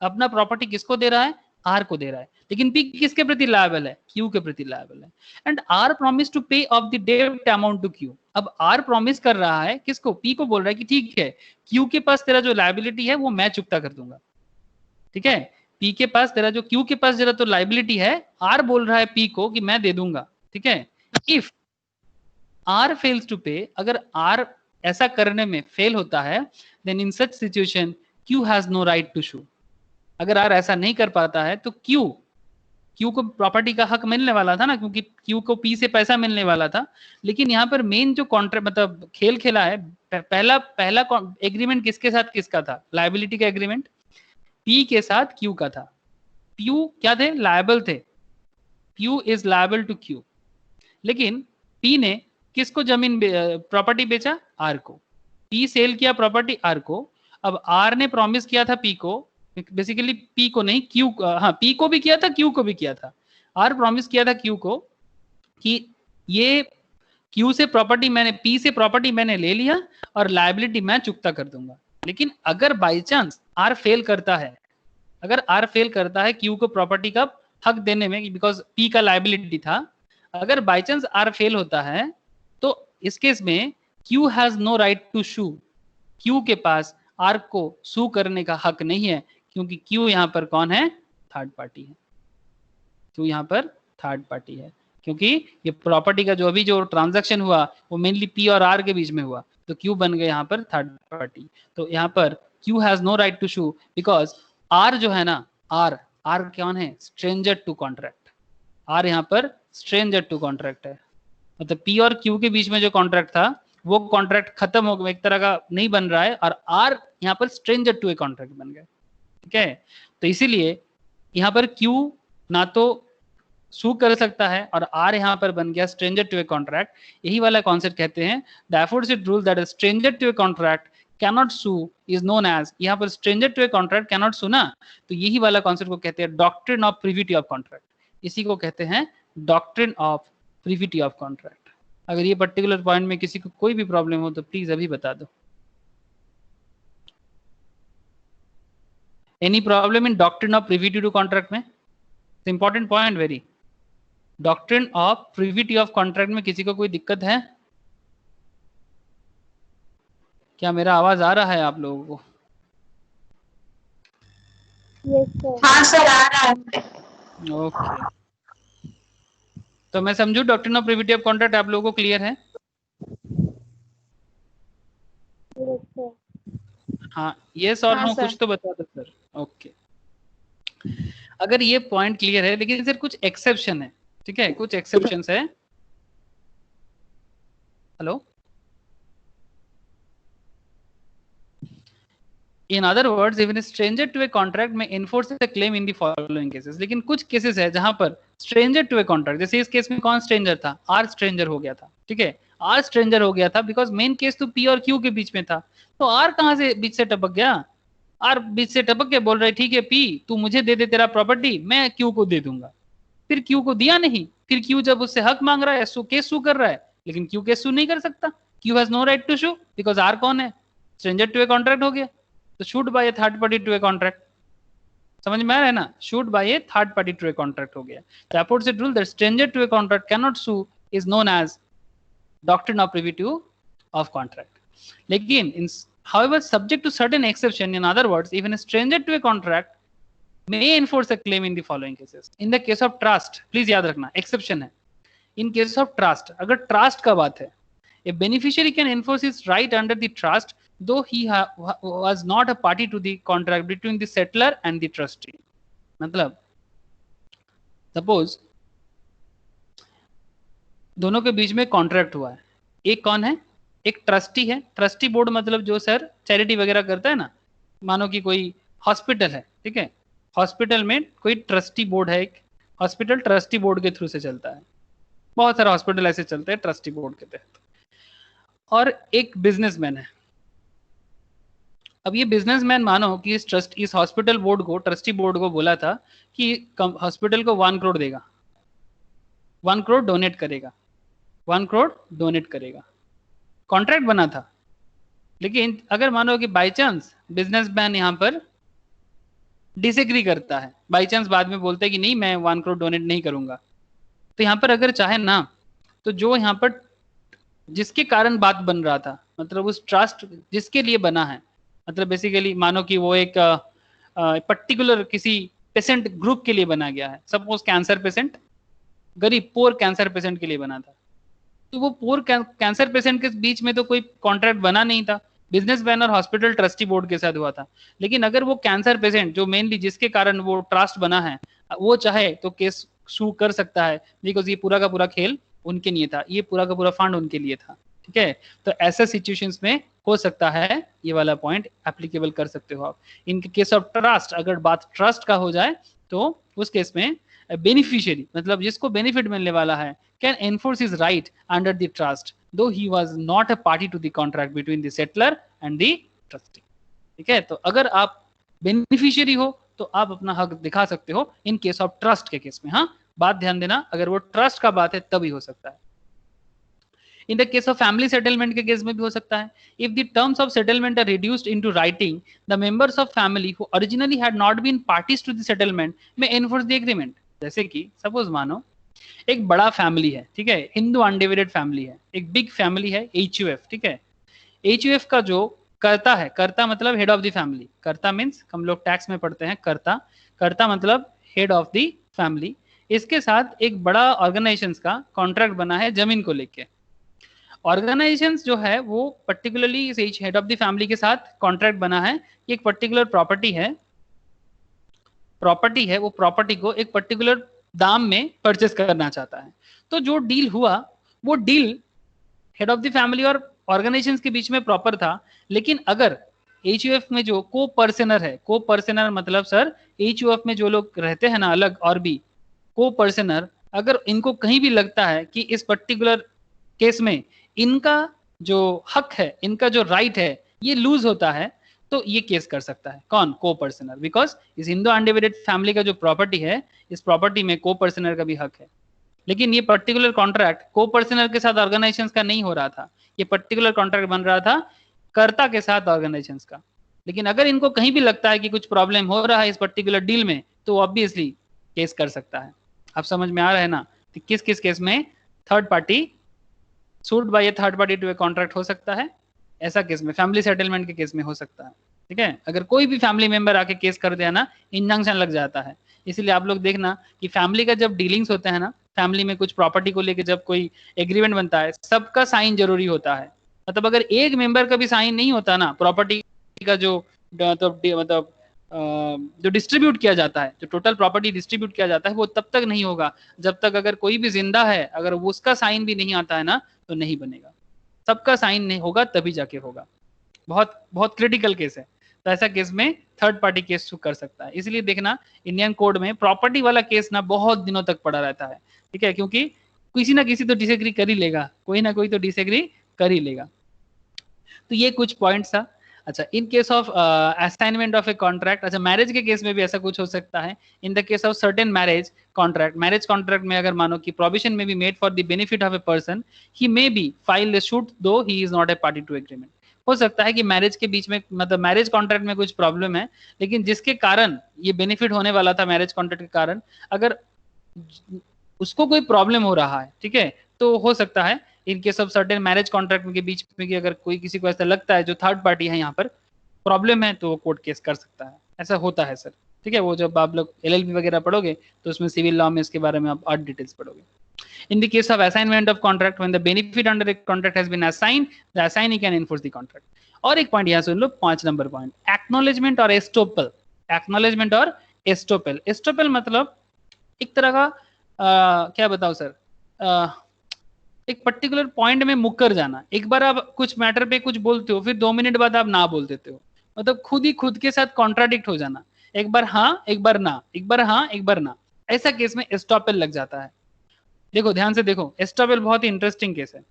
अपना प्रॉपर्टी किसको दे रहा है? आर को दे रहा है. लेकिन पी किसके प्रति लायबल है? क्यू के प्रति लायबल है. एंड आर प्रॉमिस टू पे ऑफ द डेब्ट अमाउंट टू क्यू. अब आर प्रॉमिस कर रहा है किसको? पी को बोल रहा है कि ठीक है, क्यू के पास तेरा जो लायबिलिटी है वो मैं चुकता कर दूंगा. ठीक है, पी के पास तेरा जो, क्यू के पास जरा तो लायबिलिटी है, आर बोल रहा है पी को कि मैं दे दूंगा. ठीक है, इफ आर फेल्स टू पे, अगर आर ऐसा करने में फेल होता है, then in such situation Q has no right to sue. अगर आर ऐसा नहीं कर पाता है तो क्यू को प्रॉपर्टी का हक मिलने वाला था ना, क्योंकि क्यू को पी से पैसा मिलने वाला था. लेकिन यहाँ पर मेन जो कॉन्ट्रैक्ट मतलब खेल खेला है, पहला एग्रीमेंट किसके साथ किसका था? लायबिलिटी का एग्रीमेंट पी के साथ क्यू का था. क्यू क्या थे? लायबल थे. Q is liable to Q. लेकिन पी ने किसको जमीन प्रॉपर्टी बेचा? आर को. पी सेल किया प्रॉपर्टी आर को. अब आर ने प्रॉमिस किया था पी को, बेसिकली पी को नहीं क्यू, हाँ पी को भी किया था क्यू को भी किया था. आर प्रॉमिस किया था क्यू को कि ये क्यू से प्रॉपर्टी मैंने, पी से प्रॉपर्टी मैंने ले लिया और लायबिलिटी मैं चुकता कर दूंगा. लेकिन अगर बाई चांस आर फेल करता है, अगर आर फेल करता है क्यू को प्रॉपर्टी का हक देने में, बिकॉज पी का लायबिलिटी था, अगर बाई चांस आर फेल होता है तो इस केस में Q has no right to sue. Q के पास आर को सू करने का हक नहीं है, क्योंकि क्यू यहाँ पर कौन है? थर्ड पार्टी है. क्यू यहाँ पर थर्ड पार्टी है, क्योंकि ये प्रॉपर्टी का जो अभी जो ट्रांजैक्शन हुआ वो मेनली पी और आर के बीच में हुआ. तो Q बन गया यहाँ पर थर्ड पार्टी। तो यहाँ पर Q has no right to sue because R जो है ना, R कौन है? Stranger to contract. R यहाँ पर स्ट्रेंजर टू कॉन्ट्रैक्ट है, मतलब P और Q के बीच में जो कॉन्ट्रैक्ट था वो कॉन्ट्रैक्ट खत्म हो गया, एक तरह का नहीं बन रहा है, और R यहाँ पर स्ट्रेंजर टू ए कॉन्ट्रैक्ट बन गया। ठीक है, तो इसीलिए यहाँ पर Q ना तो सू कर सकता है और R यहाँ पर बन गया स्ट्रेंजर टू ए कॉन्ट्रैक्ट। यही वाला कॉन्सेप्ट कहते हैं the aforesaid rule that a stranger to a contract cannot sue is known as, यहाँ पर stranger to a contract cannot sue ना, तो यही वाला कॉन्सेप्ट को कहते हैं doctrine of privity of contract. इसी को कहते हैं doctrine of privity of contract. अगर ये पर्टिकुलर पॉइंट में किसी को कोई भी प्रॉब्लम हो तो प्लीज अभी बता दो। Any problem in doctrine of privity to contract में? Important point very. Doctrine of privity of contract में किसी को कोई दिक्कत है क्या? मेरा आवाज आ रहा है आप लोगों को? हाँ सर आ रहा है। ओके, तो मैं समझू doctrine of privity of contract आप लोगों को क्लियर है? हाँ, यस और नो कुछ तो बता दो सर। ओके, अगर ये पॉइंट क्लियर है, लेकिन सर कुछ एक्सेप्शन है, ठीक है, कुछ एक्सेप्शंस है। Hello, in other words even a stranger to a contract may enforce the claim in the following cases. लेकिन कुछ केसेस है जहां पर स्ट्रेंजर टू ए कॉन्ट्रैक्ट, जैसे इस केस में कौन स्ट्रेंजर था? आर स्ट्रेंजर हो गया था। ठीक है, आर स्ट्रेंजर हो गया था बिकॉज मेन केस तो पी और क्यू के बीच में था, तो आर कहां से बीच से टपक गया? आर बीच से टपक के बोल रहे ठीक है पी तू मुझे दे दे तेरा प्रॉपर्टी, मैं क्यू को दे दूंगा। फिर क्यू को दिया नहीं, फिर क्यू जब उससे हक मांग रहा है, केस सू कर रहा है, लेकिन क्यू केस सू नहीं कर सकता। Q has no right to sue because R कौन है? स्ट्रेंजर टू ए कॉन्ट्रैक्ट हो गया, तो suit by a third party to a contract. समझ में आ रहा है ना? Suit by a third party to a contract हो गया। The opposite rule that stranger to a contract can not sue is known as doctrine of privity of contract. लेकिन in however subject to certain exception, in other words even a stranger to a contract may enforce a claim in the following cases. In the case of trust, please याद रखना exception है। In case of trust, अगर trust का बात है, a beneficiary can enforce his right under the trust though he was not a party to the contract between the settler and the trustee. मतलब suppose दोनों के बीच में contract हुआ है, एक कौन है? एक ट्रस्टी है। ट्रस्टी बोर्ड मतलब जो सर चैरिटी वगैरह करता है ना, मानो कि कोई हॉस्पिटल है, ठीक है, हॉस्पिटल में कोई ट्रस्टी बोर्ड है, एक हॉस्पिटल ट्रस्टी बोर्ड के थ्रू से चलता है, बहुत सारे हॉस्पिटल ऐसे चलते हैं ट्रस्टी बोर्ड के तहत। और एक बिजनेसमैन है। अब ये बिजनेसमैन मानो कि इस हॉस्पिटल बोर्ड को, ट्रस्टी बोर्ड को बोला था कि हॉस्पिटल को 1 करोड़ देगा, 1 करोड़ डोनेट करेगा, 1 करोड़ डोनेट करेगा, कॉन्ट्रैक्ट बना था। लेकिन अगर मानो कि बाय चांस बिजनेसमैन यहाँ पर डिसएग्री करता है, बाय चांस बाद में बोलता है कि नहीं मैं 1 करोड़ डोनेट नहीं करूंगा, तो यहाँ पर अगर चाहे ना, तो जो यहाँ पर जिसके कारण बात बन रहा था, मतलब उस ट्रस्ट जिसके लिए बना है, मतलब बेसिकली मानो कि वो एक पर्टिकुलर किसी पेशेंट ग्रुप के लिए बना गया है, सपोज कैंसर पेशेंट, गरीब पोर कैंसर पेशेंट के लिए बना था, तो वो पोर कैंसर पेशेंट के बीच में तो कोई कॉन्ट्रैक्ट बना नहीं था, बिजनेसमैन और हॉस्पिटल ट्रस्टी बोर्ड के साथ हुआ था। लेकिन अगर वो कैंसर पेशेंट जो मेनली जिसके कारण वो ट्रस्ट बना है, वो चाहे तो केस सू कर सकता है, बिकॉज ये पूरा का पूरा खेल उनके लिए था, ये पूरा का पूरा फंड उनके लिए था। ठीक है, तो ऐसे सिचुएशंस में हो सकता है, ये वाला पॉइंट एप्लीकेबल कर सकते हो आप। इन केस ऑफ ट्रस्ट, अगर बात ट्रस्ट का हो जाए तो उस केस में बेनिफिशियरी मतलब जिसको बेनिफिट मिलने वाला है can enforce his right under the trust though he was not a party to the contract between the settler and the trustee. ठीक है, तो अगर आप बेनिफिशियरी हो तो आप अपना हक दिखा सकते हो इन केस ऑफ ट्रस्ट के केस में। हाँ, बात ध्यान देना, अगर वो ट्रस्ट का बात है तभी हो सकता है। In the case of family settlement के केस में भी हो सकता है। If the terms of settlement are reduced into writing, the members of family who originally had not been parties to the settlement may enforce the agreement. जैसे कि suppose मानो एक बड़ा फैमिली है, ठीक है, हिंदू अनडिवाइडेड फैमिली है, एक बिग फैमिली है HUF। ठीक है, HUF का जो कर्ता है, कर्ता मतलब हेड ऑफ द फैमिली, कर्ता मीन्स हम लोग टैक्स में पढ़ते हैं कर्ता, कर्ता मतलब हेड ऑफ द फैमिली। इसके साथ एक बड़ा ऑर्गेनाइजेशन का कॉन्ट्रैक्ट बना है जमीन को लेके, ऑर्गेनाइजेशंस जो है वो पर्टिकुलरली इस हेड ऑफ द फैमिली के साथ कॉन्ट्रैक्ट बना है कि एक पर्टिकुलर प्रॉपर्टी है, वो प्रॉपर्टी को एक पर्टिकुलर दाम में परचेस करना चाहता है। तो जो डील हुआ वो deal head of the family और ऑर्गेनाइजेशंस के बीच में प्रॉपर था, लेकिन अगर एचयूएफ में जो को पर्सनर है, को पर्सनर मतलब सर एचयूएफ में जो लोग रहते हैं ना अलग और भी को पर्सनर, अगर इनको कहीं भी लगता है कि इस पर्टिकुलर केस में इनका जो हक है, इनका जो राइट है ये लूज होता है, तो ये केस कर सकता है कौन? को पर्सनर। बिकॉज इस हिंदू अनडिवाइडेड फैमिली का जो प्रॉपर्टी है, इस प्रॉपर्टी में को पर्सनर का भी हक है। लेकिन ये पर्टिकुलर कॉन्ट्रैक्ट को पर्सनर के साथ ऑर्गेनाइजेशन का नहीं हो रहा था, ये पर्टिकुलर कॉन्ट्रैक्ट बन रहा था कर्ता के साथ ऑर्गेनाइजेशन का। लेकिन अगर इनको कहीं भी लगता है कि कुछ प्रॉब्लम हो रहा है इस पर्टिकुलर डील में, तो ऑब्वियसली केस कर सकता है। आप समझ में आ रहा है ना? तो किस किस केस में third party suit by a third party to a contract हो सकता है? ऐसा केस में फैमिली सेटलमेंट के केस में हो सकता है। ठीक है, अगर कोई भी फैमिली मेंबर आके केस कर दिया ना, इंजंक्शन लग जाता है। इसीलिए आप लोग देखना कि फैमिली का जब डीलिंग्स होते हैं ना, फैमिली में कुछ प्रॉपर्टी को लेकर जब कोई एग्रीमेंट बनता है, सबका साइन जरूरी होता है। मतलब अगर एक मेंबर का भी साइन नहीं होता ना, प्रॉपर्टी का जो मतलब जो डिस्ट्रीब्यूट किया जाता है, जो टोटल प्रॉपर्टी डिस्ट्रीब्यूट किया जाता है, वो तब तक नहीं होगा जब तक अगर कोई भी जिंदा है, अगर वो उसका साइन भी नहीं आता है ना, तो नहीं बनेगा। सबका साइन नहीं होगा तभी जाके होगा। बहुत बहुत क्रिटिकल केस है, तो ऐसा केस में थर्ड पार्टी केस कर सकता है। इसलिए देखना इंडियन कोड में प्रॉपर्टी वाला केस ना बहुत दिनों तक पड़ा रहता है। ठीक है, क्योंकि किसी ना किसी तो डिसएग्री कर ही लेगा, कोई ना कोई तो डिसएग्री कर ही लेगा। तो ये कुछ पॉइंट्स था। अच्छा, in case of assignment of a contract, अच्छा मैरिज के केस में भी ऐसा कुछ हो सकता है। In the case of certain marriage contract में अगर मानो कि provision may be made for the benefit of a person, he may be file the suit though he is not a party to agreement. हो सकता है कि marriage के बीच में, मतलब मैरिज कॉन्ट्रैक्ट में कुछ प्रॉब्लम है, लेकिन जिसके कारण ये बेनिफिट होने वाला था मैरिज कॉन्ट्रैक्ट के कारण, अगर उसको कोई प्रॉब्लम हो रहा है, ठीक है, तो हो सकता है इन case of certain marriage contract के बीच में कि अगर कोई किसी को ऐसा लगता है जो थर्ड पार्टी है यहाँ पर प्रॉब्लम है, तो वो कोर्ट केस कर सकता है। ऐसा होता है सर। ठीक है, वो जब आप लोग एलएलबी वगैरह पढ़ोगे तो उसमें सिविल लॉ में इसके बारे में आप और डिटेल्स पढ़ोगे। In the case of assignment of contract, when the benefit under a contract has been assigned, the assignee can enforce the contract. और एक पॉइंट यहाँ सुन लो, 5 नंबर पॉइंट, एक्नॉलेजमेंट और एस्टोपल। एक्नॉलेजमेंट और एस्टोपल। एस्टोपल मतलब एक तरह का क्या बताओ सर, एक पर्टिकुलर पॉइंट में मुकर जाना। एक बार आप कुछ मैटर पे कुछ बोलते हो, फिर 2 मिनट बाद आप ना बोल देते हो, मतलब खुद ही खुद के साथ कॉन्ट्राडिक्ट हो जाना। एक बार हाँ, एक बार ना, एक बार हाँ, एक बार ना, ऐसा केस में एस्टोपल लग जाता है। देखो ध्यान से देखो, एस्टोपल बहुत ही इंटरेस्टिंग केस है।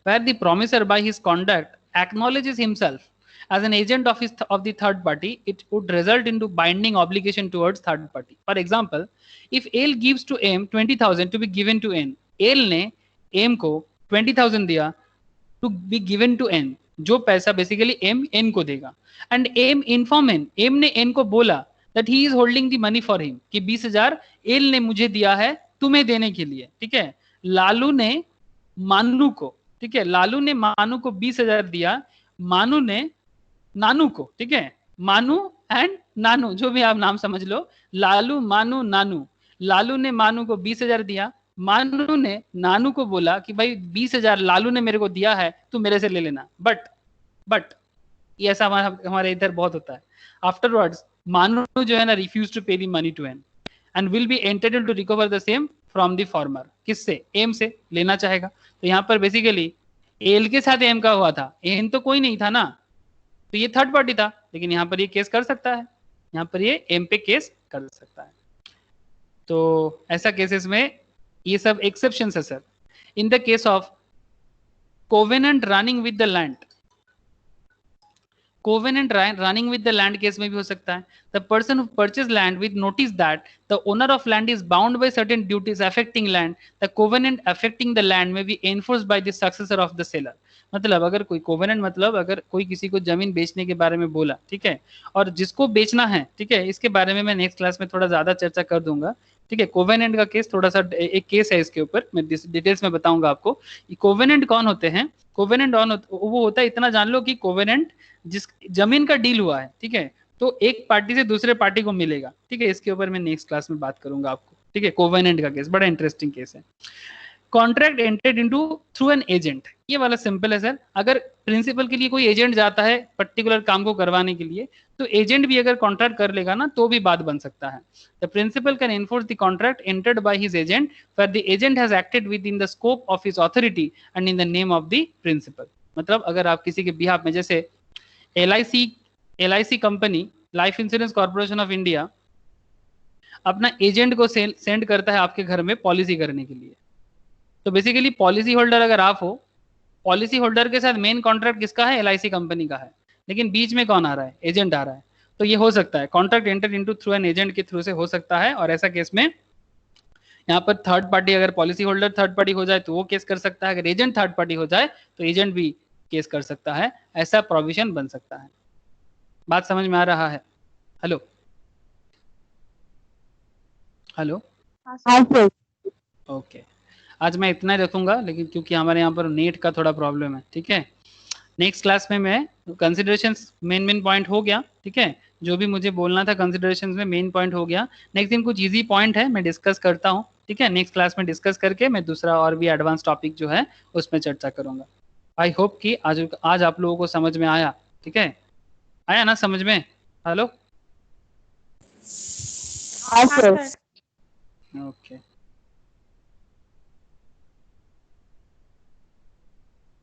Where the promisor by his conduct acknowledges himself as an agent of the third party, it would result into binding obligation towards third party. For example, if L gives to M 20,000 to be given to N, L ने M को 20,000 दिया to be given to N, जो पैसा basically M N को देगा, and M inform N, M ने N को बोला that he is holding the money for him, कि 20,000 L ने मुझे दिया है तुम्हें देने के लिए। ठीक है, लालू ने मानू को, ठीक है, लालू ने मानू को 20,000 दिया, मानू ने नानू को, ठीक है, मानू एंड नानू जो भी आप नाम समझ लो, लालू मानू नानू, लालू ने मानू को 20,000 दिया, मानू ने नानू को बोला कि भाई 20,000 लालू ने मेरे को दिया है, तू मेरे से ले लेना। बट ये ऐसा हमारे इधर बहुत होता है। आफ्टरवर्ड्स मानू जो है ना refuse to pay the money to N and will be entitled to recover the same from the former. किससे? एम से लेना चाहेगा। तो यहाँ पर बेसिकली एल के साथ एम का हुआ था, एन तो कोई नहीं था ना, तो ये थर्ड पार्टी था, लेकिन यहाँ पर ये केस कर सकता है, यहाँ पर ये एम पे केस कर सकता है। तो ऐसा केसेस में ये सब एक्सेप्शंस है sir. In the case of covenant running with the land, covenant running with the land case में भी हो सकता है। The person who purchase land with notice that the owner of land is bound by certain duties affecting land, the covenant affecting the land may be enforced by the successor of the seller. मतलब अगर कोई covenant, मतलब अगर कोई किसी को जमीन बेचने के बारे में बोला, ठीक है, और जिसको बेचना है, ठीक है, इसके बारे में मैं नेक्स्ट क्लास में थोड़ा ज्यादा चर्चा कर दूंगा। ठीक है, कोवेनेंट का केस थोड़ा सा एक केस है, इसके ऊपर मैं डिटेल्स में बताऊंगा आपको। कोवेनेंट कौन होते हैं? कोवेनेंट वो होता है, इतना जान लो कि कोवेनेंट जिस जमीन का डील हुआ है, ठीक है, तो एक पार्टी से दूसरे पार्टी को मिलेगा। ठीक है, इसके ऊपर मैं नेक्स्ट क्लास में बात करूंगा आपको। ठीक है, कोवेनेंट का केस बड़ा इंटरेस्टिंग केस है। Contract entered into through an agent, ये वाला सिंपल है सर। अगर प्रिंसिपल के लिए कोई एजेंट जाता है पर्टिकुलर काम को करवाने के लिए, तो एजेंट भी अगर कॉन्ट्रैक्ट कर लेगा ना तो भी बात बन सकता है। The principal can enforce the contract entered by his agent for the agent has acted within the scope of his authority and in the name of the principal. मतलब अगर आप किसी के बिहाफ में, जैसे LIC company, life insurance corporation of India, अपना agent को send करता है आपके घर में पॉलिसी करने के लिए। तो बेसिकली पॉलिसी होल्डर अगर आप हो, पॉलिसी होल्डर के साथ मेन कॉन्ट्रैक्ट किसका है? LIC कंपनी का है, लेकिन बीच में कौन आ रहा है? एजेंट आ रहा है। तो ये हो सकता है contract enter into through an agent के थ्रू से हो सकता है। और ऐसा केस में यहाँ पर थर्ड पार्टी, अगर पॉलिसी होल्डर थर्ड पार्टी हो जाए तो वो केस कर सकता है, अगर एजेंट थर्ड पार्टी हो जाए तो एजेंट भी केस कर सकता है। ऐसा प्रोविजन बन सकता है। बात समझ में आ रहा है? Hello hello, okay. आज मैं इतना ही रखूंगा, लेकिन क्योंकि हमारे यहाँ पर नेट का थोड़ा प्रॉब्लम है, ठीक है। नेक्स्ट क्लास में मैं कंसिडरेशंस मेन पॉइंट हो गया, ठीक है। जो भी मुझे बोलना था कंसिडरेशंस में मेन पॉइंट हो गया। नेक्स्ट दिन कुछ इजी पॉइंट है मैं डिस्कस करता हूँ, ठीक है। नेक्स्ट क्लास में डिस्कस करके मैं दूसरा और भी एडवांस टॉपिक जो है उसमें चर्चा करूंगा। आई होप कि आज आप लोगों को समझ में आया, ठीक है। आया ना समझ में? हेलो, हाँ सर। ओके।